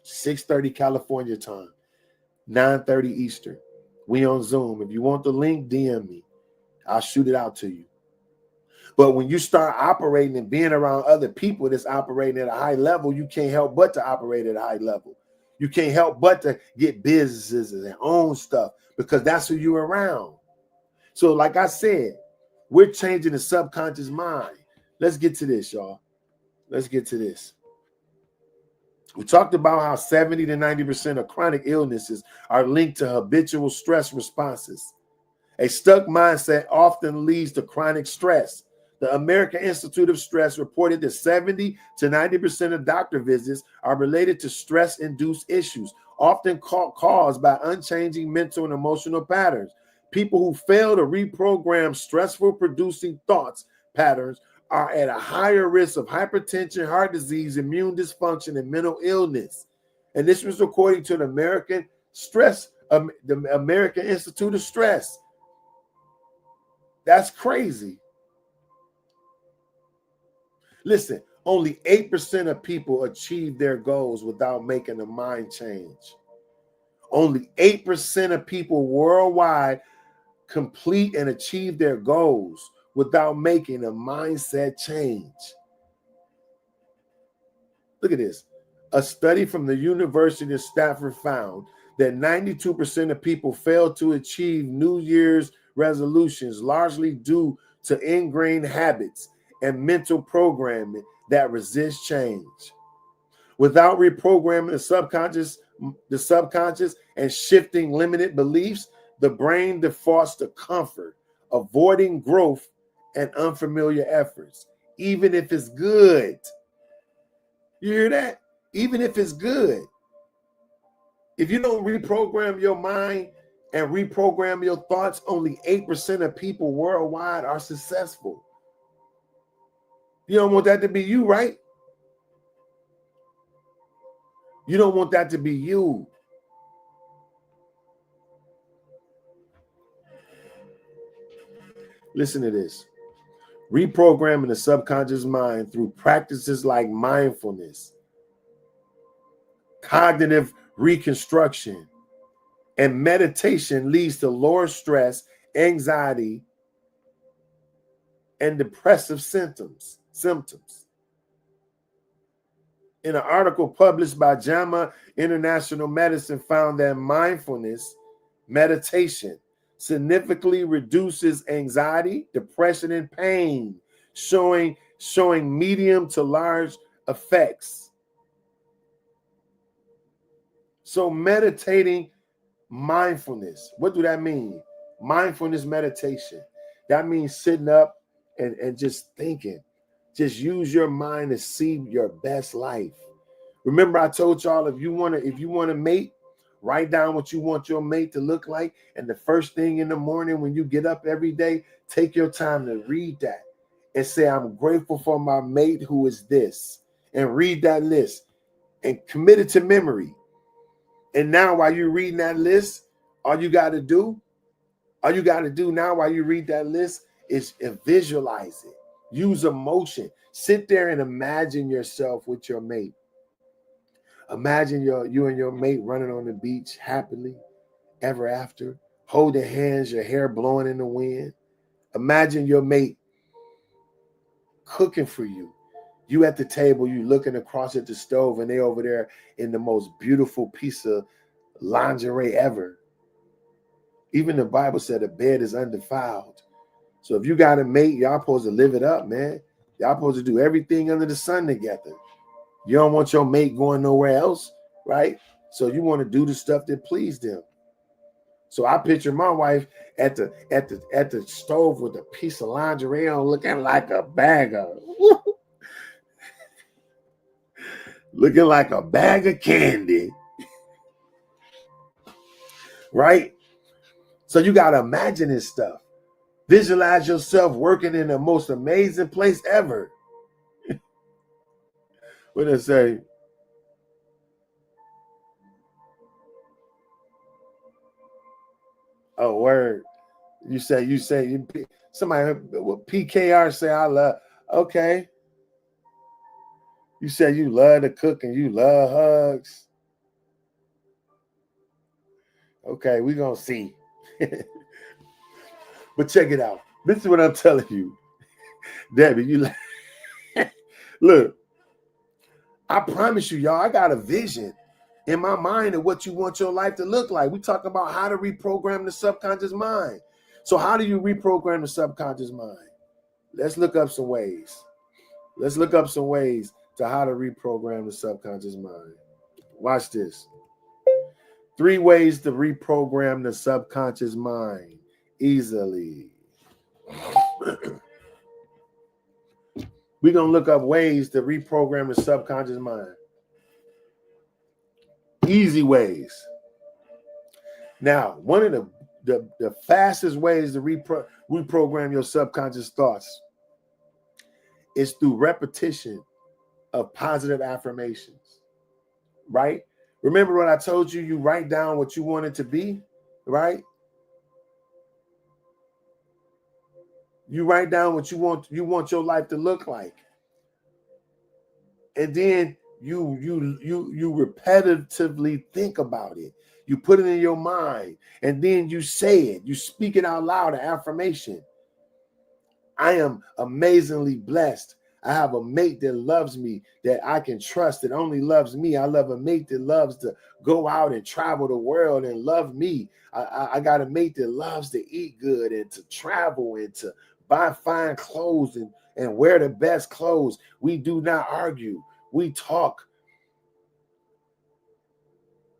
6:30 California time, 9:30 Eastern. We on Zoom. If you want the link, DM me. I'll shoot it out to you. But when you start operating and being around other people that's operating at a high level, you can't help but to operate at a high level. You can't help but to get businesses and own stuff because that's who you're around. So like I said, we're changing the subconscious mind. Let's get to this, y'all. Let's get to this. We talked about how 70 to 90% of chronic illnesses are linked to habitual stress responses. A stuck mindset often leads to chronic stress. The American Institute of Stress reported that 70 to 90% of doctor visits are related to stress-induced issues, often caused by unchanging mental and emotional patterns. People who fail to reprogram stressful producing thoughts patterns are at a higher risk of hypertension, heart disease, immune dysfunction, and mental illness. And this was according to the American Institute of Stress. That's crazy. Listen, only 8% of people achieve their goals without making a mind change. Only 8% of people worldwide complete and achieve their goals without making a mindset change. Look at this. A study from the University of Stanford found that 92% of people fail to achieve New Year's resolutions, largely due to ingrained habits and mental programming that resist change. Without reprogramming the subconscious and shifting limited beliefs, the brain defaults to comfort, avoiding growth and unfamiliar efforts, even if it's good. You hear that? Even if it's good. If you don't reprogram your mind and reprogram your thoughts, only 8% of people worldwide are successful. You don't want that to be you, right? You don't want that to be you. Listen to this. Reprogramming the subconscious mind through practices like mindfulness, cognitive reconstruction, and meditation leads to lower stress, anxiety, and depressive symptoms. In an article published by JAMA International Medicine found that mindfulness meditation significantly reduces anxiety, depression, and pain, showing medium to large effects. So meditating mindfulness, what do that mean? Mindfulness meditation. That means sitting up and just thinking. Just use your mind to see your best life. Remember, I told y'all if you want to mate, write down what you want your mate to look like. And the first thing in the morning when you get up every day, take your time to read that and say, I'm grateful for my mate who is this. And read that list and commit it to memory. And now while you're reading that list, all you got to do now while you read that list is visualize it. Use emotion. Sit there and imagine yourself with your mate. Imagine you and your mate running on the beach happily ever after, holding hands, your hair blowing in the wind. Imagine your mate cooking for you. You at the table, you looking across at the stove, and they over there in the most beautiful piece of lingerie ever. Even the Bible said a bed is undefiled. So if you got a mate, y'all supposed to live it up, man. Y'all supposed to do everything under the sun together. You don't want your mate going nowhere else, right? So you want to do the stuff that please them. So I picture my wife at the stove with a piece of lingerie on, looking like a bag of looking like a bag of candy, right? So you got to imagine this stuff. Visualize yourself working in the most amazing place ever. What did I say? Oh, word. You say somebody PKR say I love. Okay. You said you love to cook and you love hugs. Okay, we're gonna see. But check it out. This is what I'm telling you. Debbie, you look, I promise you, y'all, I got a vision in my mind of what you want your life to look like. We talk about how to reprogram the subconscious mind. So how do you reprogram the subconscious mind? Let's look up some ways. Let's look up some ways to how to reprogram the subconscious mind. Watch this. 3 ways to reprogram the subconscious mind easily. We're going to look up ways to reprogram the subconscious mind. Easy ways. Now, one of the fastest ways to reprogram your subconscious thoughts is through repetition of positive affirmations, right? Remember what I told you? You write down what you want it to be, right? You write down what you want your life to look like. And then you repetitively think about it. You put it in your mind, and then you say it. You speak it out loud, an affirmation. I am amazingly blessed. I have a mate that loves me, that I can trust, that only loves me. I love a mate that loves to go out and travel the world and love me. I got a mate that loves to eat good and to travel and to buy fine clothes and wear the best clothes. We do not argue. We talk.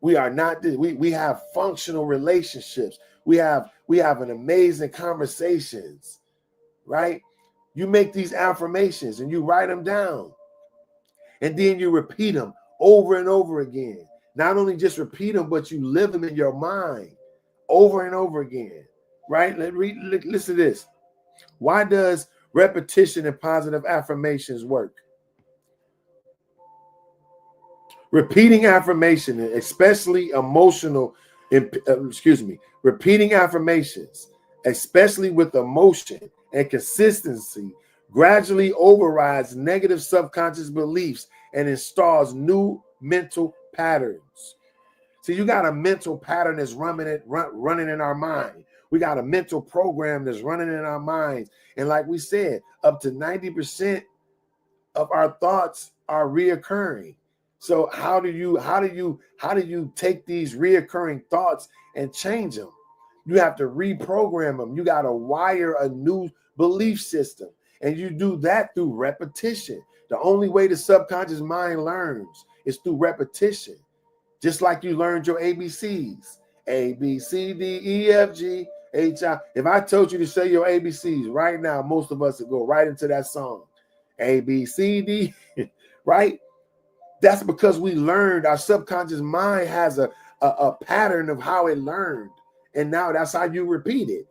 We are not, we have functional relationships. We have an amazing conversations, right? You make these affirmations and you write them down, and then you repeat them over and over again. Not only just repeat them, but you live them in your mind over and over again, right? Listen to this. Why does repetition and positive affirmations work? Repeating affirmation, especially repeating affirmations, especially with emotion and consistency, gradually overrides negative subconscious beliefs and installs new mental patterns. So you got a mental pattern that's running in our mind. We got a mental program that's running in our minds. And like we said, up to 90% of our thoughts are reoccurring. So how do you take these reoccurring thoughts and change them? You have to reprogram them. You got to wire a new belief system. And you do that through repetition. The only way the subconscious mind learns is through repetition. Just like you learned your ABCs. A, B, C, D, E, F, G, H, I. If I told you to say your ABCs right now, most of us would go right into that song. A, B, C, D, right? That's because we learned. Our subconscious mind has a pattern of how it learned. And now that's how you repeat it.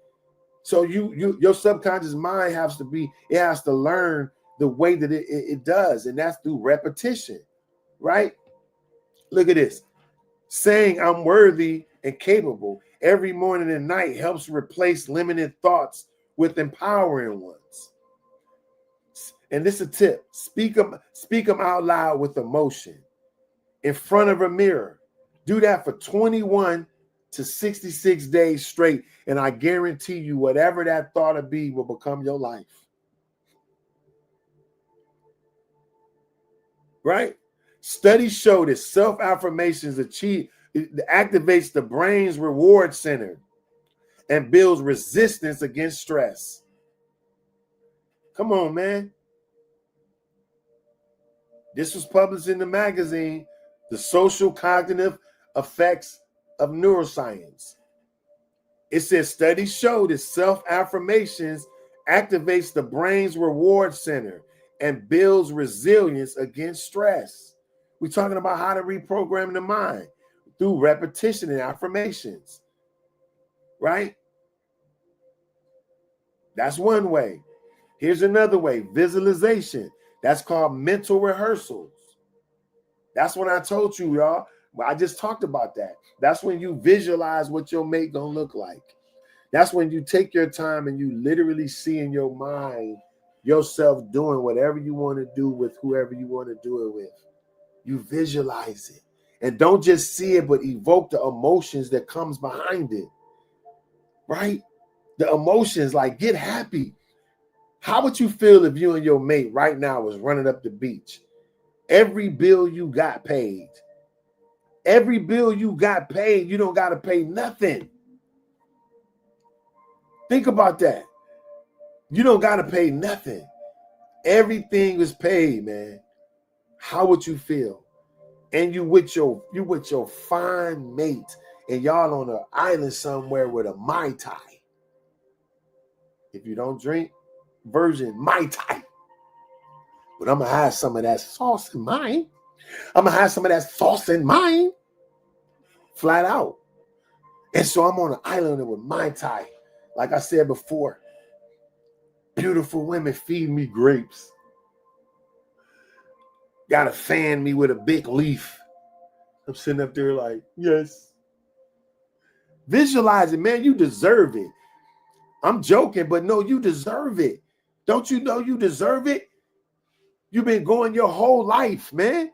So your subconscious mind has to learn the way that it does. And that's through repetition, right? Look at this. Saying I'm worthy and capable every morning and night helps replace limited thoughts with empowering ones. And this is a tip. Speak them out loud with emotion in front of a mirror. Do that for 21 to 66 days straight. And I guarantee you, whatever that thought of be will become your life. Right? Studies show that self-affirmations activates the brain's reward center and builds resistance against stress. Come on, man. This was published in the magazine, The Social Cognitive Effects of Neuroscience. It says studies show that self-affirmations activates the brain's reward center and builds resilience against stress. We're talking about how to reprogram the mind through repetition and affirmations, right? That's one way. Here's another way, visualization. That's called mental rehearsals. That's what I told you, y'all. I just talked about that. That's when you visualize what your mate gonna look like. That's when you take your time and you literally see in your mind yourself doing whatever you want to do with whoever you want to do it with. You visualize it. And don't just see it, but evoke the emotions that comes behind it. Right? The emotions, like get happy. How would you feel if you and your mate right now was running up the beach? Every bill you got paid. Every bill you got paid, you don't got to pay nothing. Think about that. You don't got to pay nothing. Everything is paid, man. How would you feel? And you with your fine mate, and y'all on an island somewhere with a Mai Tai. If you don't drink, version Mai Tai. But I'm gonna have some of that sauce in mine. I'm gonna have some of that sauce in mine. Flat out. And so I'm on an island with Mai Tai. Like I said before, beautiful women feed me grapes. Gotta fan me with a big leaf. I'm sitting up there like, yes. Visualize it, man. You deserve it. I'm joking, but no, you deserve it. Don't you know you deserve it? You've been going your whole life, man.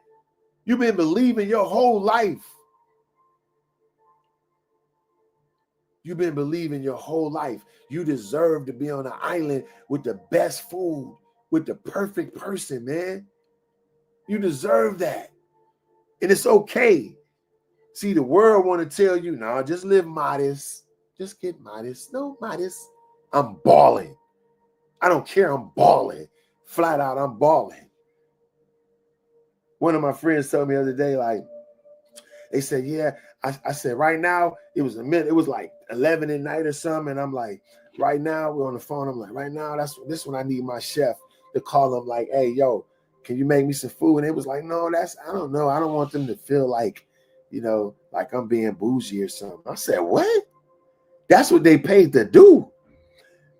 You've been believing your whole life. You've been believing your whole life. You deserve to be on an island with the best food, with the perfect person, man. You deserve that. And it's okay. See, the world want to tell you, no, just live modest. Just get modest. No, modest. I'm balling. I don't care. I'm balling. Flat out, I'm balling. One of my friends told me the other day, like, they said, yeah. I said, right now, it was like 11 at night or something. And I'm like, right now, we're on the phone. I'm like, right now, this when I need my chef to call him like, hey, yo, can you make me some food? And it was like, no, I don't know. I don't want them to feel like, like I'm being bougie or something. I said, what? That's what they paid to do.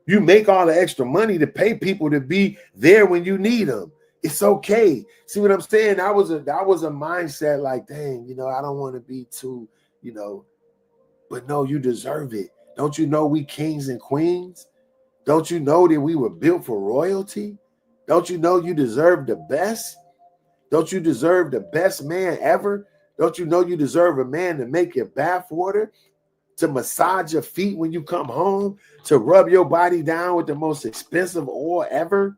You make all the extra money to pay people to be there when you need them. It's okay. See what I'm saying? That was a mindset like, dang, I don't want to be too, but no, you deserve it. Don't you know we kings and queens? Don't you know that we were built for royalty? Don't you know you deserve the best? Don't you deserve the best man ever? Don't you know you deserve a man to make your bath water, to massage your feet when you come home, to rub your body down with the most expensive oil ever?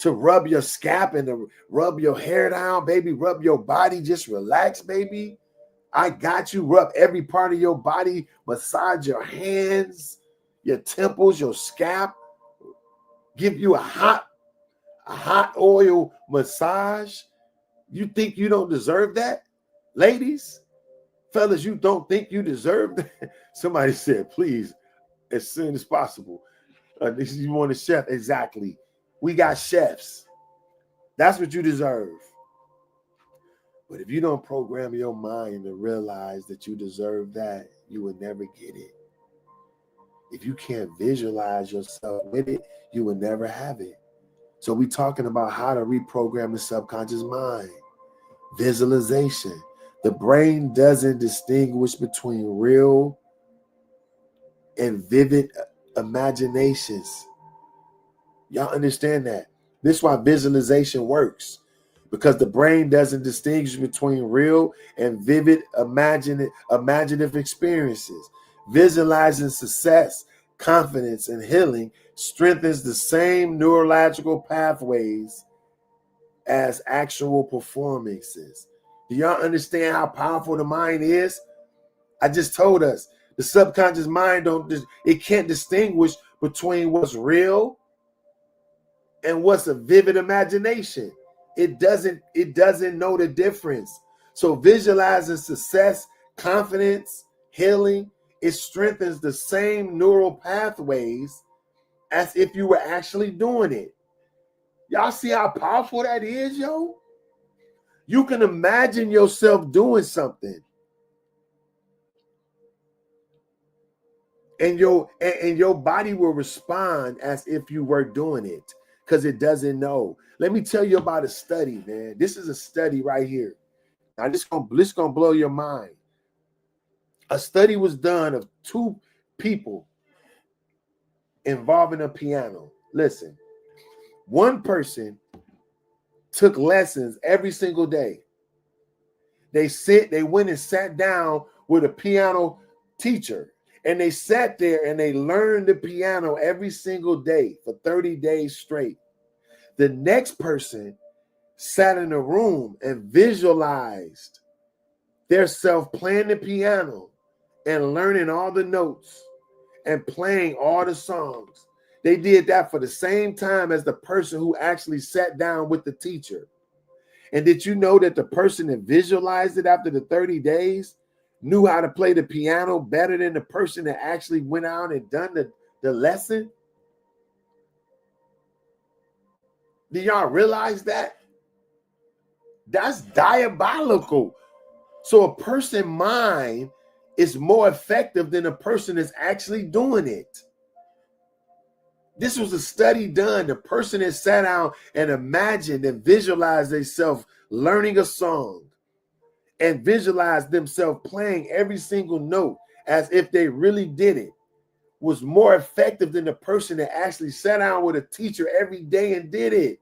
To rub your scalp and to rub your hair down, baby. Rub your body. Just relax, baby. I got you. Rub every part of your body. Massage your hands, your temples, your scalp. Give you a hot oil massage. You think you don't deserve that? Ladies, fellas, you don't think you deserve that? Somebody said, please, as soon as possible. You want a chef? Exactly. We got chefs. That's what you deserve. But if you don't program your mind to realize that you deserve that, you will never get it. If you can't visualize yourself with it, you will never have it. So we're talking about how to reprogram the subconscious mind. Visualization. The brain doesn't distinguish between real and vivid imaginations. Y'all understand that? This is why visualization works. Because the brain doesn't distinguish between real and vivid imaginative experiences. Visualizing success, confidence, and healing strengthens the same neurological pathways as actual performances. Do y'all understand how powerful the mind is? I just told us the subconscious mind it can't distinguish between what's real and what's a vivid imagination. It doesn't know the difference. So visualizing success, confidence, healing, it strengthens the same neural pathways as if you were actually doing it. Y'all see how powerful that is, yo? You can imagine yourself doing something. And your body will respond as if you were doing it because it doesn't know. Let me tell you about a study, man. This is a study right here. Now, this is gonna blow your mind. A study was done of 2 people involving a piano. Listen, one person took lessons every single day. They went and sat down with a piano teacher, And they sat there and they learned the piano every single day for 30 days straight. The next person sat in a room and visualized their self playing the piano and learning all the notes and playing all the songs. They did that for the same time as the person who actually sat down with the teacher. And did you know that the person that visualized it after the 30 days knew how to play the piano better than the person that actually went out and done the lesson? Do y'all realize that? That's diabolical. So a person's mind is more effective than a person that's actually doing it. This was a study done. The person that sat down and imagined and visualized themselves learning a song and visualized themselves playing every single note as if they really did it was more effective than the person that actually sat down with a teacher every day and did it.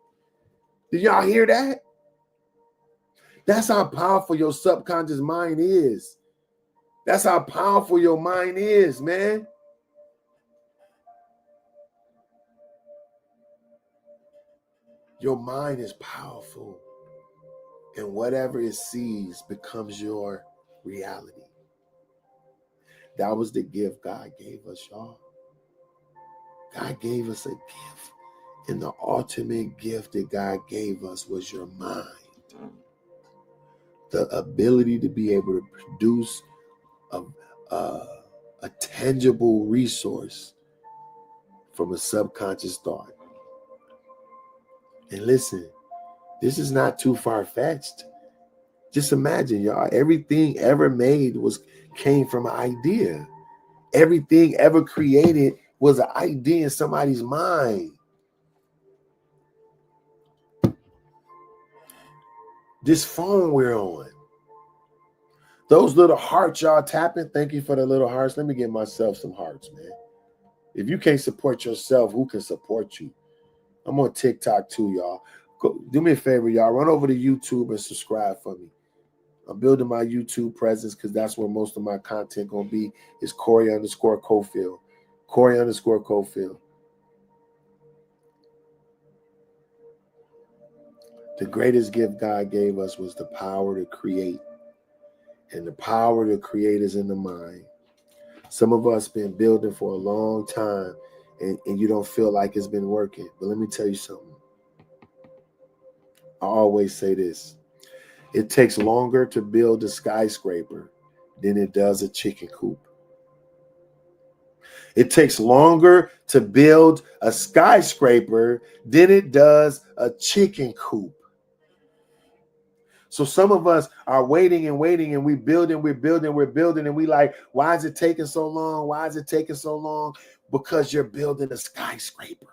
Did y'all hear that? That's how powerful your subconscious mind is. That's how powerful your mind is, man. Your mind is powerful, and whatever it sees becomes your reality. That was the gift God gave us, y'all. God gave us a gift, and the ultimate gift that God gave us was your mind. The ability to be able to produce a tangible resource from a subconscious thought. And listen, this is not too far-fetched. Just imagine, y'all, everything ever made came from an idea. Everything ever created was an idea in somebody's mind. This phone we're on, those little hearts y'all tapping, thank you for the little hearts. Let me give myself some hearts, man. If you can't support yourself, who can support you? I'm on TikTok too, y'all. Go, do me a favor, y'all. Run over to YouTube and subscribe for me. I'm building my YouTube presence because that's where most of my content going to be is Corey_Cofield. Corey_Cofield. The greatest gift God gave us was the power to create. And the power to create is in the mind. Some of us been building for a long time and you don't feel like it's been working. But let me tell you something. I always say this. It takes longer to build a skyscraper than it does a chicken coop. It takes longer to build a skyscraper than it does a chicken coop. So some of us are waiting and we're building, and we like, why is it taking so long? Why is it taking so long? Because you're building a skyscraper.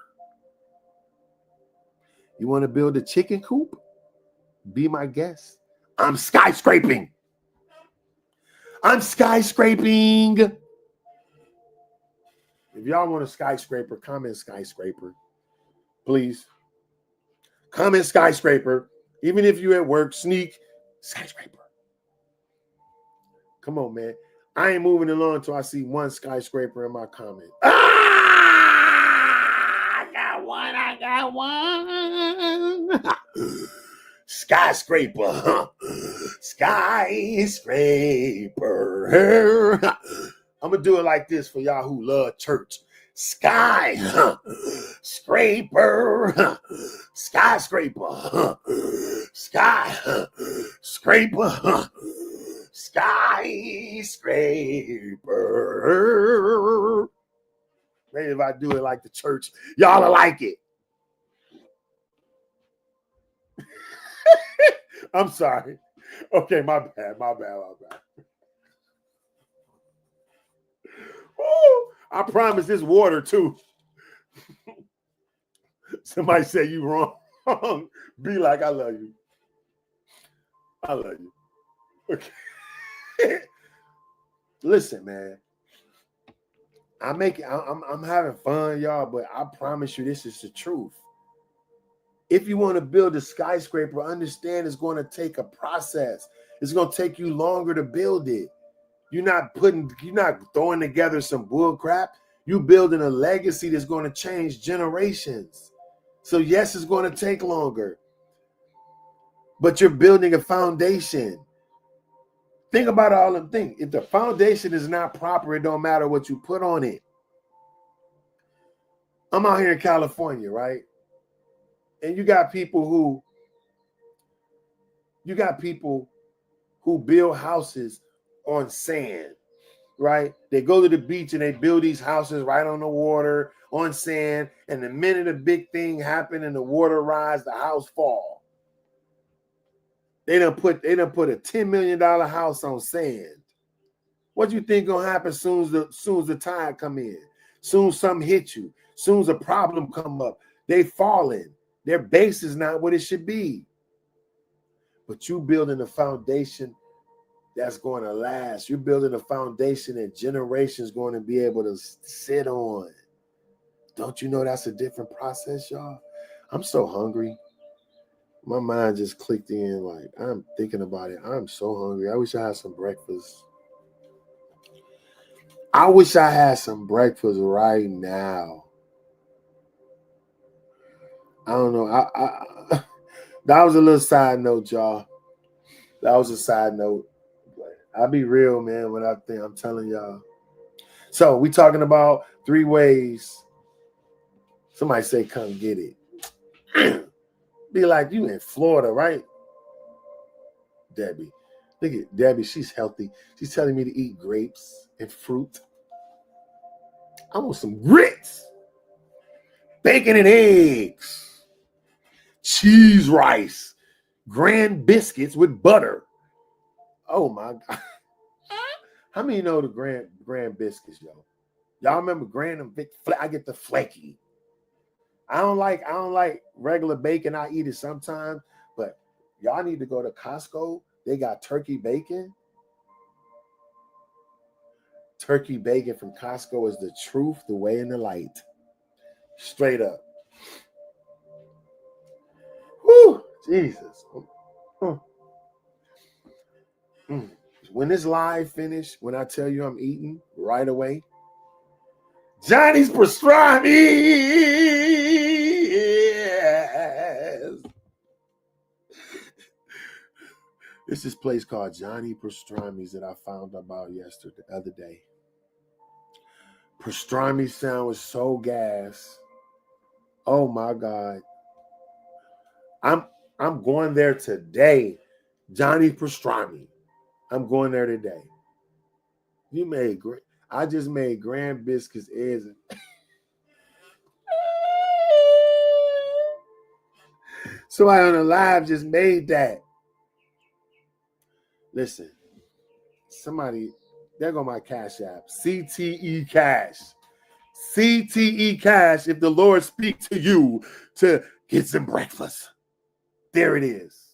You want to build a chicken coop? Be my guest. I'm skyscraping. I'm skyscraping. If y'all want a skyscraper, comment skyscraper. Please. Comment skyscraper. Even if you're at work, sneak skyscraper. Come on, man. I ain't moving along until I see one skyscraper in my comment. I got one. Skyscraper. Skyscraper. I'm going to do it like this for y'all who love church. Skyscraper. Skyscraper. Skyscraper. Skyscraper. Maybe if I do it like the church, y'all will like it. I'm sorry. Okay, my bad. Ooh, I promise this water too. Somebody say you wrong. Be like, I love you. I love you. Okay. Listen, man. I'm having fun, y'all, but I promise you this is the truth. If you want to build a skyscraper, understand it's going to take a process. It's going to take you longer to build it. You're not throwing together some bull crap. You building a legacy that's going to change generations. So yes, it's going to take longer, but you're building a foundation. Think about all them things. If the foundation is not proper, it don't matter what you put on it. I'm out here in California, right? And you got people who build houses on sand, right? They go to the beach and they build these houses right on the water on sand. And the minute a big thing happen and the water rise, the house fall. They done put a $10 million house on sand. What do you think gonna happen soon as the tide come in? Soon something hit you. Soon as a problem come up, they falling. Their base is not what it should be. But you building a foundation that's going to last. You're building a foundation that generations going to be able to sit on. Don't you know that's a different process, y'all? I'm so hungry. My mind just clicked in. Like, I'm thinking about it. I'm so hungry. I wish I had some breakfast. I wish I had some breakfast right now. I don't know. I that was a little side note, y'all. That was a side note. I'll be real, man, when I'm telling y'all. So we talking about 3 ways. Somebody say, come get it. Be like, you in Florida, right? Debbie. Look at Debbie. She's healthy. She's telling me to eat grapes and fruit. I want some grits. Bacon and eggs. Cheese rice. Grand biscuits with butter. Oh, my God. How many know the grand biscuits, yo? Y'all remember Grand and Vic? I get the flaky. I don't like regular bacon. I eat it sometimes, but y'all need to go to Costco. They got turkey bacon. Turkey bacon from Costco is the truth, the way, and the light. Straight up. Whew, Jesus. When this live finish, when I tell you I'm eating right away, Johnny's pastrami. Yes. It's this place called Johnny Pastrami's that I found about the other day. Pastrami sandwich so gas. Oh my God. I'm going there today. Johnny Pastrami. I'm going there today. You made great. I just made grand biscuits, eggs. Somebody on the live just made that. Listen, somebody, there go my Cash App. CTE Cash. CTE Cash, if the Lord speaks to you to get some breakfast. There it is.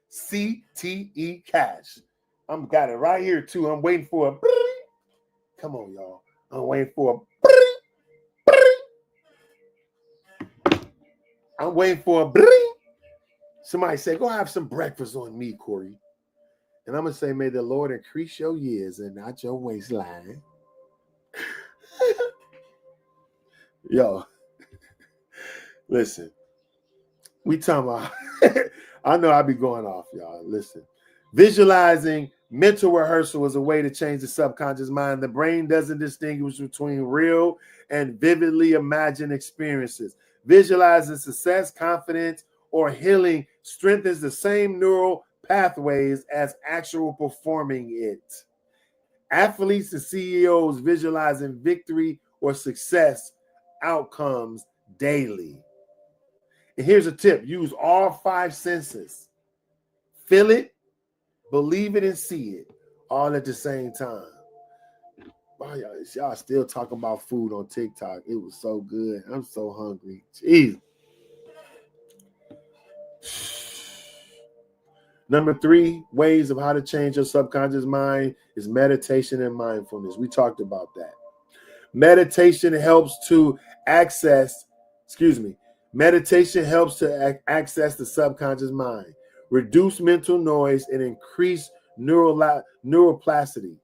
CTE Cash. I'm got it right here too. I'm waiting for a. Come on, y'all. I'm waiting for a. I'm waiting for a. Somebody say, go have some breakfast on me, Corey. And I'm going to say, may the Lord increase your years and not your waistline. Yo, listen. We talking about, I know I be going off, y'all. Listen. Visualizing mental rehearsal is a way to change the subconscious mind. The brain doesn't distinguish between real and vividly imagined experiences. Visualizing success, confidence, or healing strengthens the same neural pathways as actual performing it. Athletes and CEOs visualizing victory or success outcomes daily. And here's a tip. Use all 5 senses. Feel it, believe it, and see it all at the same time. Wow, y'all still talking about food on TikTok. It was so good. I'm so hungry. Jeez. Number 3 ways of how to change your subconscious mind is meditation and mindfulness. We talked about that. Meditation helps to access the subconscious mind, reduce mental noise, and increase neuroplasticity.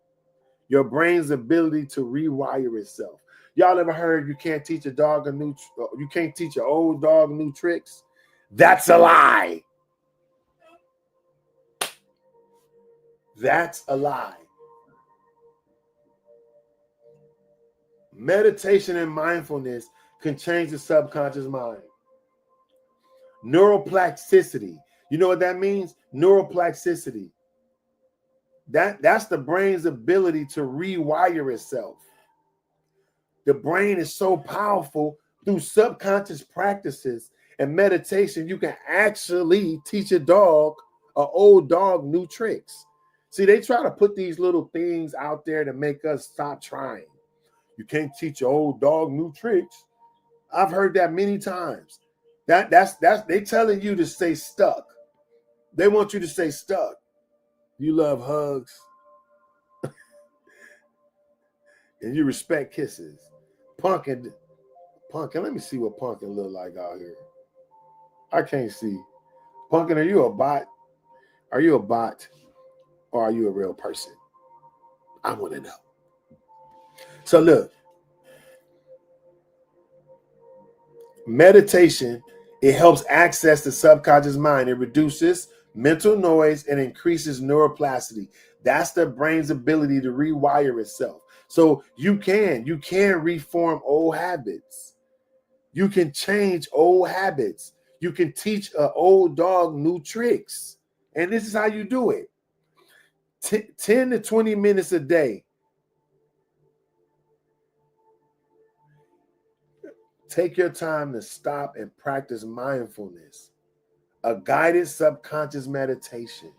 your brain's ability to rewire itself. Y'all ever heard you can't teach a dog you can't teach an old dog new tricks? That's a lie. That's a lie. Meditation and mindfulness can change the subconscious mind. Neuroplasticity. You know what that means? Neuroplasticity. That's the brain's ability to rewire itself. The brain is so powerful through subconscious practices and meditation. You can actually teach an old dog, new tricks. See, they try to put these little things out there to make us stop trying. You can't teach an old dog new tricks. I've heard that many times. That's they telling you to stay stuck. They want you to stay stuck. You love hugs and you respect kisses. Punkin, let me see what Punkin look like out here. I can't see. Punkin, are you a bot? Are you a bot or are you a real person? I want to know. So look, meditation, it helps access the subconscious mind. It reduces mental noise and increases neuroplasticity. That's the brain's ability to rewire itself. So you can reform old habits. You can change old habits. You can teach an old dog new tricks. And this is how you do it. 10 to 20 minutes a day. Take your time to stop and practice mindfulness, a guided subconscious meditation.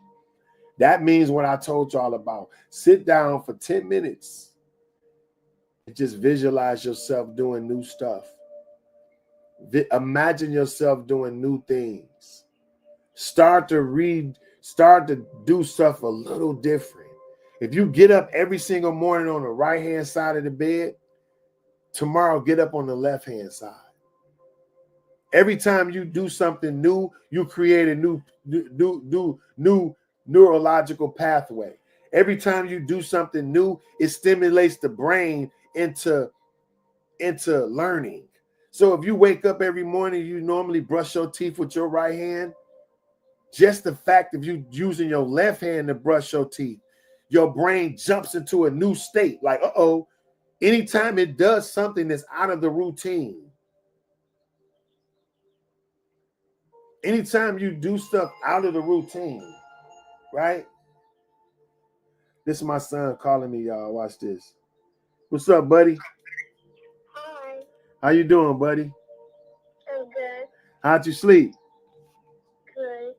That means what I told y'all about. Sit down for 10 minutes and just visualize yourself doing new stuff. Imagine yourself doing new things. Start to do stuff a little different. If you get up every single morning on the right-hand side of the bed, tomorrow get up on the left-hand side. Every time you do something new, you create a new neurological pathway. Every time you do something new, it stimulates the brain into learning. So if you wake up every morning, you normally brush your teeth with your right hand. Just the fact of you using your left hand to brush your teeth, your brain jumps into a new state. Like, anytime it does something that's out of the routine. Anytime you do stuff out of the routine, right? This is my son calling me, y'all. Watch this. What's up, buddy? Hi. How you doing, buddy? I'm good. How'd you sleep? Good.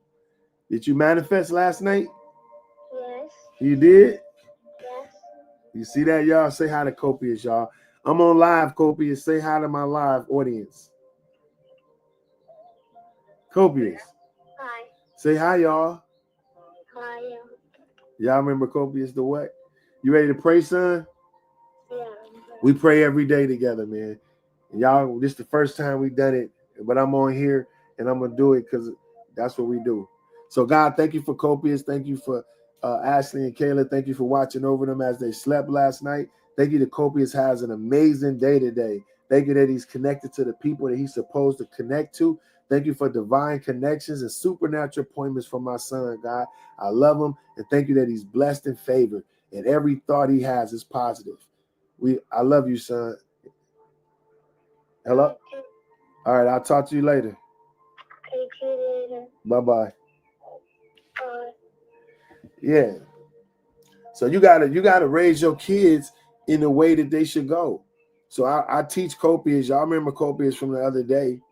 Did you manifest last night? Yes. You did? Yes. You see that, y'all? Say hi to Copious, y'all. I'm on live, Copious. Say hi to my live audience. Copious. Hi. Say hi, y'all. Hi. Y'all remember Copious the what? You ready to pray, son? Yeah. We pray every day together, man. And y'all, this is the first time we've done it, but I'm on here and I'm gonna do it because that's what we do. So God, thank you for Copious. Thank you for Ashley and Kayla. Thank you for watching over them as they slept last night. Thank you that Copious has an amazing day today. Thank you that he's connected to the people that he's supposed to connect to. Thank you for divine connections and supernatural appointments for my son, God. I love him, and thank you that he's blessed and favored, and every thought he has is positive. I love you, son. Hello? All right, I'll talk to you later. Talk to you later. Bye-bye. Bye. Yeah. So you gotta raise your kids in the way that they should go. So I teach Copious. Y'all remember Copious from the other day.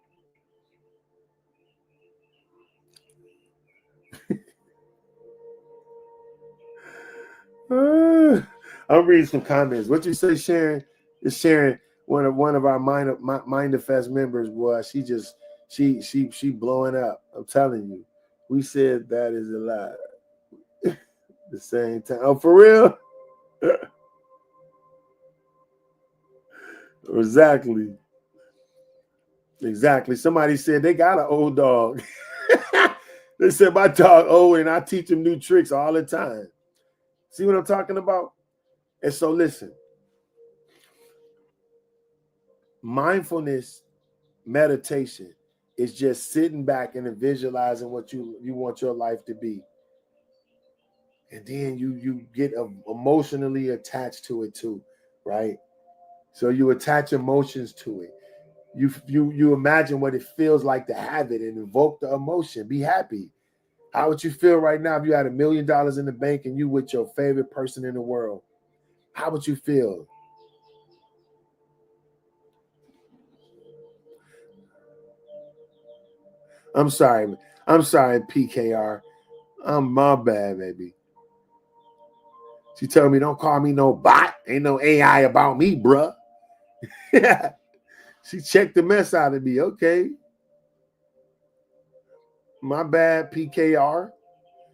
I'm reading some comments. What you say, Sharon? Is Sharon one of our Mindfest members? Boy, she blowing up. I'm telling you. We said that is a lie. The same time. Oh, for real? Exactly. Somebody said they got an old dog. They said my dog old and I teach him new tricks all the time. See what I'm talking about? And so listen, mindfulness meditation is just sitting back and visualizing what you want your life to be. And then you get emotionally attached to it too, right? So you attach emotions to it. You imagine what it feels like to have it and invoke the emotion. Be happy. How would you feel right now if you had $1 million in the bank and you with your favorite person in the world? How would you feel? I'm sorry, PKR. I'm my bad, baby. She told me, don't call me no bot. Ain't no AI about me, bruh. She checked the mess out of me. Okay. My bad, PKR.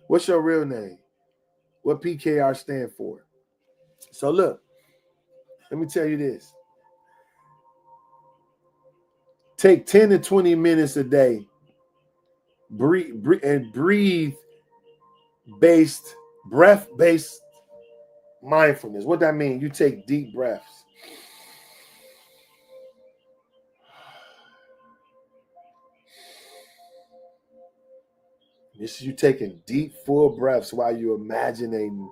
What's your real name? What PKR stand for? So look, let me tell you this. Take 10 to 20 minutes a day. Breathe breath-based mindfulness. What that mean? You take deep breaths. This is you taking deep, full breaths while you're envisioning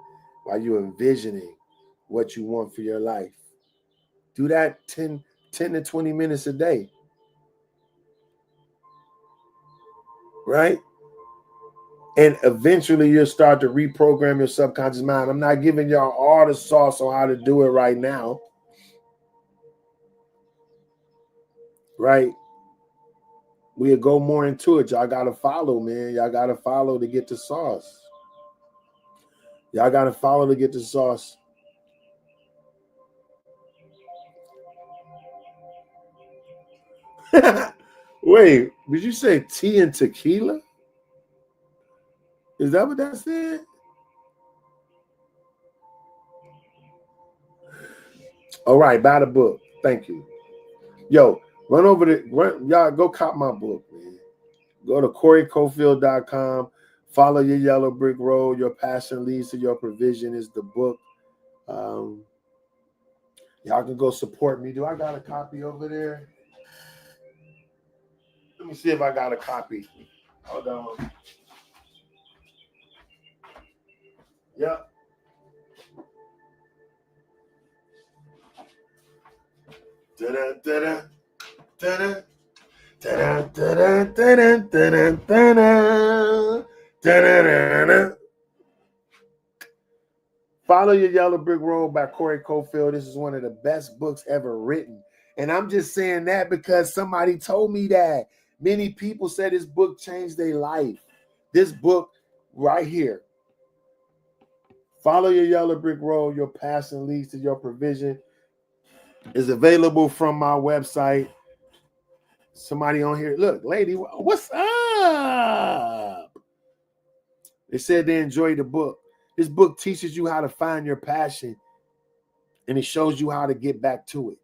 what you want for your life. Do that 10 to 20 minutes a day. Right? And eventually you'll start to reprogram your subconscious mind. I'm not giving y'all all the sauce on how to do it right now. Right? We'll go more into it. Y'all got to follow, man. Y'all got to follow to get the sauce. Y'all got to follow to get the sauce. Wait, did you say tea and tequila? Is that what that said? All right, buy the book. Thank you. Yo, y'all go cop my book, man. Go to CoreyCofield.com. Follow Your Yellow Brick Road. Your passion leads to your provision is the book. Y'all can go support me. Do I got a copy over there? Let me see if I got a copy. Hold on. Yep. Da-da, da-da, da-da. Da-da, da-da, da-da, da-da, da-da. Da-da-da-da. Follow Your Yellow Brick Road by Corey Cofield. This is one of the best books ever written. And I'm just saying that because somebody told me that. Many people said this book changed their life. This book right here, Follow Your Yellow Brick Road, Your passion leads to your provision, is available from my website. Somebody on here, look, lady, what's up? They said they enjoyed the book. This book teaches you how to find your passion, and it shows you how to get back to it.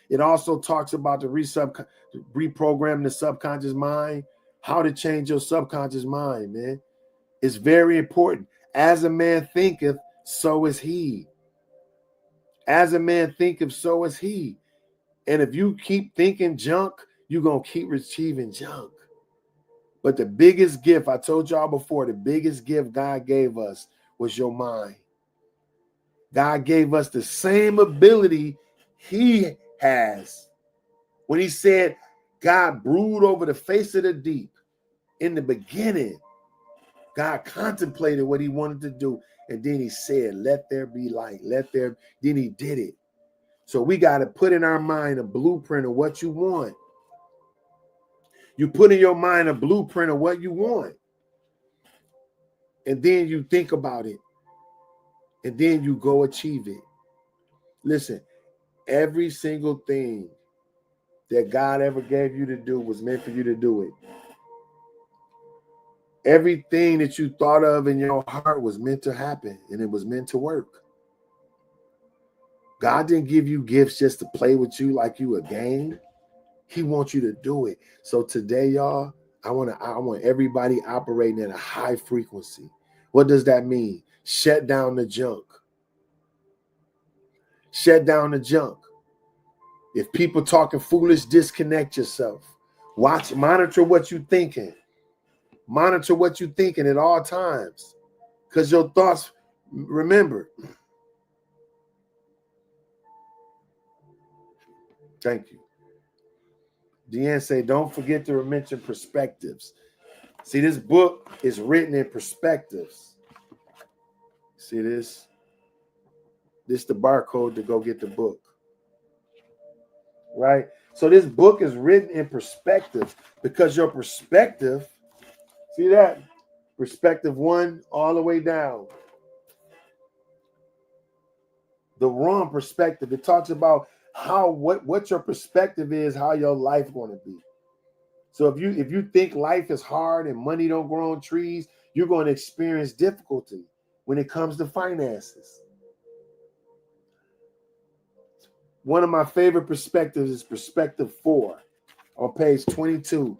It also talks about the reprogramming the subconscious mind, how to change your subconscious mind, man. It's very important. As a man thinketh, so is he. As a man thinketh, so is he. And if you keep thinking junk, you're going to keep receiving junk. But the biggest gift, I told y'all before, the biggest gift God gave us was your mind. God gave us the same ability he has. When he said, God brooded over the face of the deep. In the beginning, God contemplated what he wanted to do. And then he said, let there be light. Then he did it. So we got to put in our mind a blueprint of what you want. You put in your mind a blueprint of what you want. And then you think about it. And then you go achieve it. Listen, every single thing that God ever gave you to do was meant for you to do it. Everything that you thought of in your heart was meant to happen, and it was meant to work. God didn't give you gifts just to play with you like you a game. He wants you to do it. So today, y'all, I want everybody operating at a high frequency. What does that mean? Shut down the junk. Shut down the junk. If people talking foolish, disconnect yourself. Monitor what you're thinking. Monitor what you're thinking at all times. Because your thoughts, remember. Thank you. Deanne say, don't forget to mention perspectives. See, this book is written in perspectives. See this? This is the barcode to go get the book. Right? So this book is written in perspectives because your perspective, see that? Perspective 1 all the way down. The wrong perspective. It talks about what your perspective is, how your life going to be. So if you think life is hard and money don't grow on trees, you're going to experience difficulty when it comes to finances. One of my favorite perspectives is perspective 4 on page 22.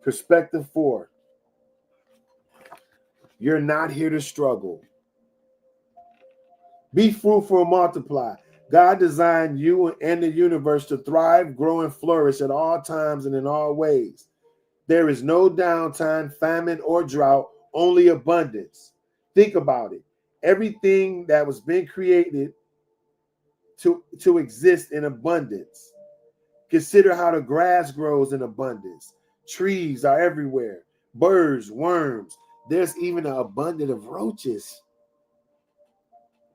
Perspective 4. You're not here to struggle. Be fruitful and multiply. God designed you and the universe to thrive, grow, and flourish at all times and in all ways. There is no downtime, famine, or drought, only abundance. Think about it. Everything that was being created to exist in abundance. Consider how the grass grows in abundance. Trees are everywhere. Birds, worms. There's even an abundance of roaches.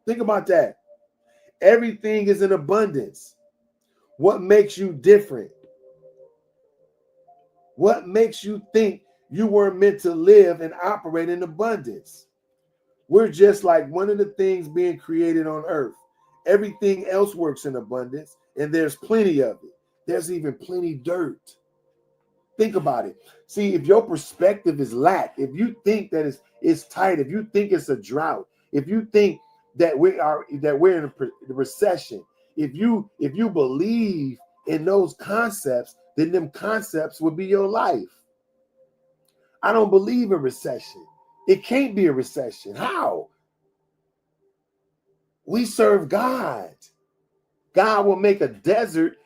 Think about that. Everything is in abundance. What makes you different? What makes you think you weren't meant to live and operate in abundance? We're just like one of the things being created on earth. Everything else works in abundance, and there's plenty of it. There's even plenty dirt. Think about it. See, if your perspective is lack, if you think that it's tight, if you think it's a drought, if you think that we're in a recession, if you believe in those concepts, then them concepts will be your life. I don't believe in recession. It can't be a recession. How? We serve God. God will make a desert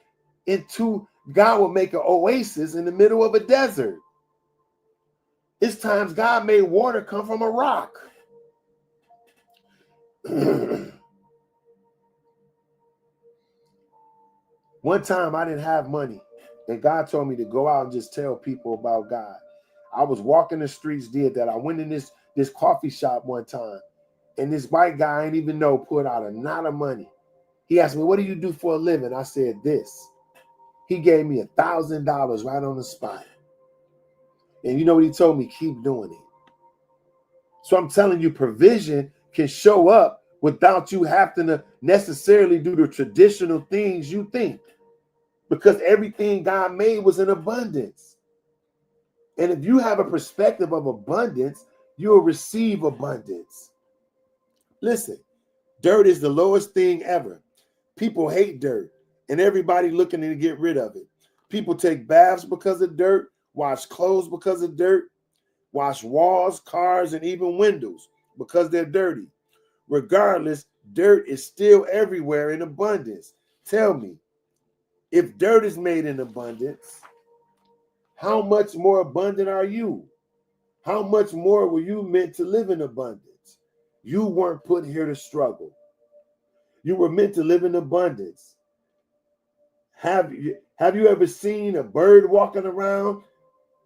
God will make an oasis in the middle of a desert. It's times God made water come from a rock. One time I didn't have money, and God told me to go out and just tell people about God. I was walking the streets, did that. I went in this coffee shop one time, and this white guy I didn't even know put out a lot of money. He asked me, what do you do for a living? I said, this. He gave me $1,000 right on the spot. And you know what he told me? Keep doing it. So I'm telling you, provision can show up without you having to necessarily do the traditional things you think. Because everything God made was in abundance. And if you have a perspective of abundance, you'll receive abundance. Listen, dirt is the lowest thing ever. People hate dirt, and everybody looking to get rid of it. People take baths because of dirt, wash clothes because of dirt, wash walls, cars, and even windows because they're dirty. Regardless, dirt is still everywhere in abundance. Tell me, if dirt is made in abundance, how much more abundant are you? How much more were you meant to live in abundance? You weren't put here to struggle. You were meant to live in abundance. Have you ever seen a bird walking around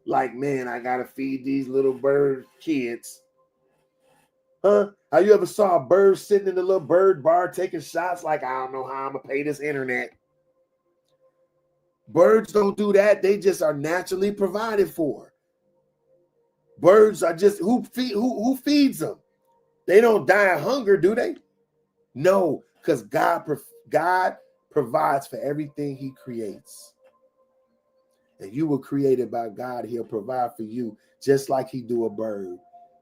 like, man, I gotta feed these little bird kids? Huh? Have you ever saw a bird sitting in the little bird bar taking shots like, I don't know how I'm gonna pay this internet? Birds don't do that. They just are naturally provided for. Birds are just who feeds them? They don't die of hunger, do they? No, because God provides for everything he creates. And you were created by God. He'll provide for you just like he do a bird.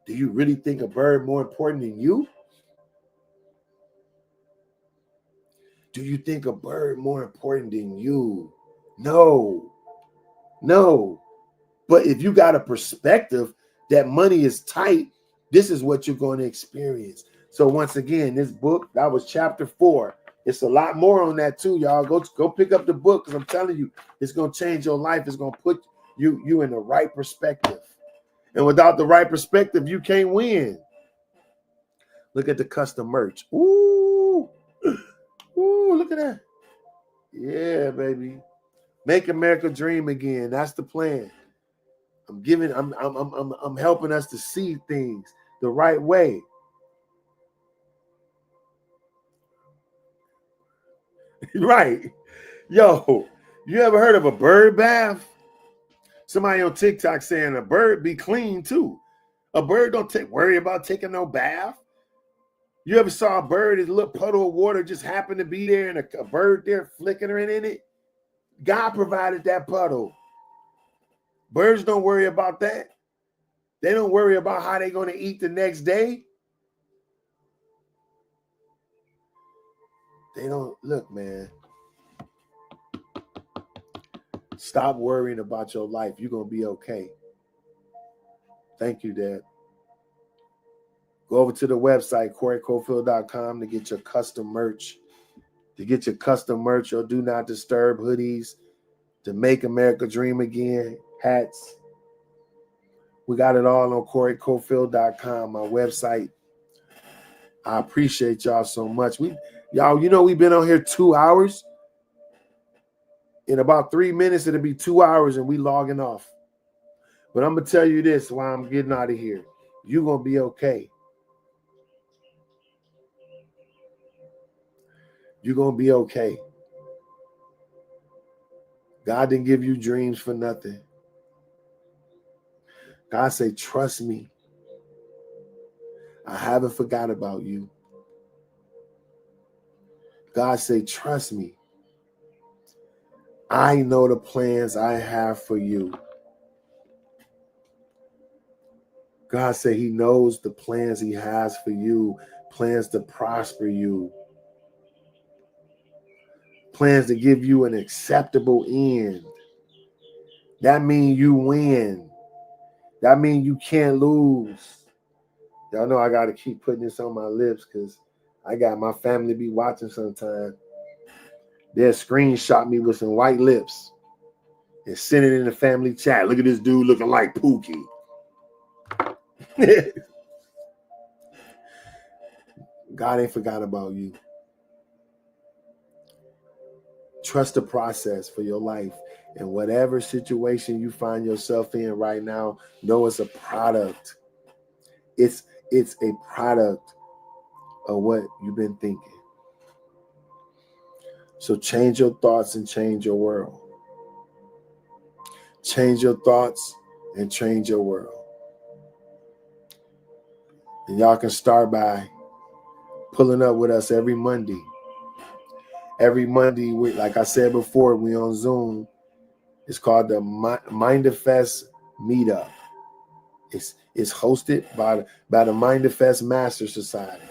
Do you really think a bird more important than you? Do you think a bird more important than you? No. But if you got a perspective that money is tight, this is what you're going to experience. So once again, this book, that was chapter 4. It's a lot more on that too, y'all. Go pick up the book, because I'm telling you, it's going to change your life. It's going to put you in the right perspective. And without the right perspective, you can't win. Look at the custom merch. Ooh. Ooh, look at that. Yeah, baby. Make America dream again. That's the plan. I'm helping us to see things the right way. Right. Yo, you ever heard of a bird bath? Somebody on TikTok saying a bird be clean too. A bird don't worry about taking no bath. You ever saw a bird, his little puddle of water just happened to be there and a bird there flickering in it? God provided that puddle. Birds don't worry about that. They don't worry about how they're going to eat the next day. They don't, look, man. Stop worrying about your life. You're going to be okay. Thank you, Dad. Go over to the website, CoreyCofield.com, to get your custom merch. Your Do Not Disturb hoodies, to Make America Dream Again hats. We got it all on CoreyCofield.com, my website. I appreciate y'all so much. Y'all, we've been on here 2 hours. In about 3 minutes, it'll be 2 hours and we logging off. But I'm going to tell you this while I'm getting out of here. You're going to be okay. You're going to be okay. God didn't give you dreams for nothing. God say, trust me. I haven't forgot about you. God say, trust me. I know the plans I have for you. God say he knows the plans he has for you. Plans to prosper you. Plans to give you an acceptable end. That means you win. That means you can't lose. Y'all know I got to keep putting this on my lips because I got my family be watching sometime. They'll screenshot me with some white lips and send it in the family chat. Look at this dude looking like Pookie. God ain't forgot about you. Trust the process for your life. And whatever situation you find yourself in right now, know it's a product. It's a product of what you've been thinking. So change your thoughts and change your world. Change your thoughts and change your world. And y'all can start by pulling up with us every Monday. Every Monday, like I said before, we on Zoom. It's called the Mindfest Meetup. It's hosted by the Mindfest Master Society.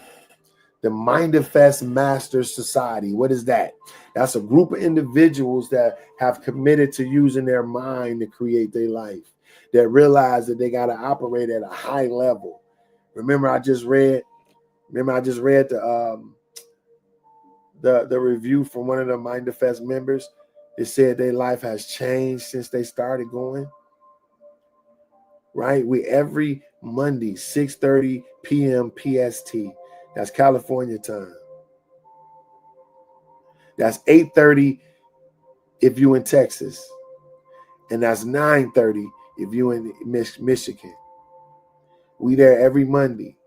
The Mindfest Master Society. What is that? That's a group of individuals that have committed to using their mind to create their life. That realize that they got to operate at a high level. Remember, I just read the review from one of the Mindfest members. They said their life has changed since they started going. Right? We every Monday, 6:30 p.m. PST. That's California time. That's 8:30 if you in Texas. And that's 9:30 if you in Michigan. We there every Monday.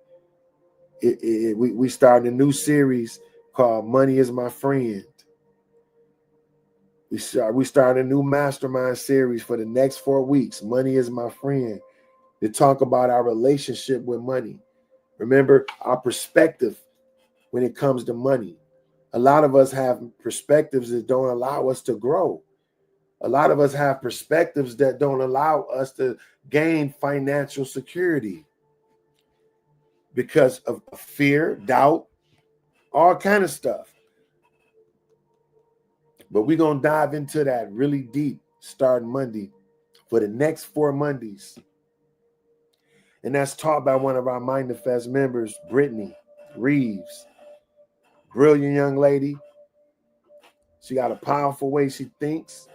We start a new series called Money is My Friend. We start a new mastermind series for the next 4 weeks. Money is My Friend. To talk about our relationship with money. Remember, our perspective when it comes to money. A lot of us have perspectives that don't allow us to grow. A lot of us have perspectives that don't allow us to gain financial security because of fear, doubt, all kind of stuff. But we're going to dive into that really deep starting Monday for the next 4 Mondays. And that's taught by one of our Mindfest members, Brittany. Reeves. Brilliant young lady. She got a powerful way she thinks,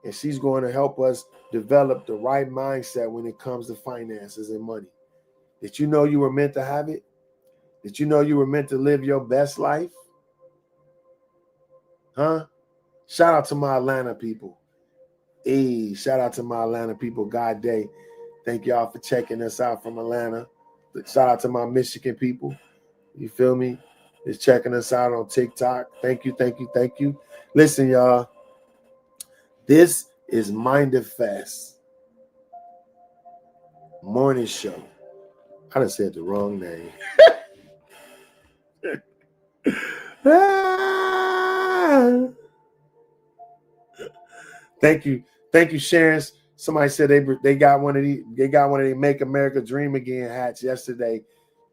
and she's going to help us develop the right mindset when it comes to finances and money. Did you know you were meant to have it? Did you know you were meant to live your best life? Huh? Shout out to my Atlanta people. Hey, shout out to my Atlanta people. God day. Thank y'all for checking us out from Atlanta. Shout out to my Michigan people. You feel me? Just checking us out on TikTok. Thank you, thank you, thank you. Listen, y'all. This is Minded Fest morning show. I done said the wrong name. Thank you, Sharon. Somebody said they got one of the Make America Dream Again hats yesterday.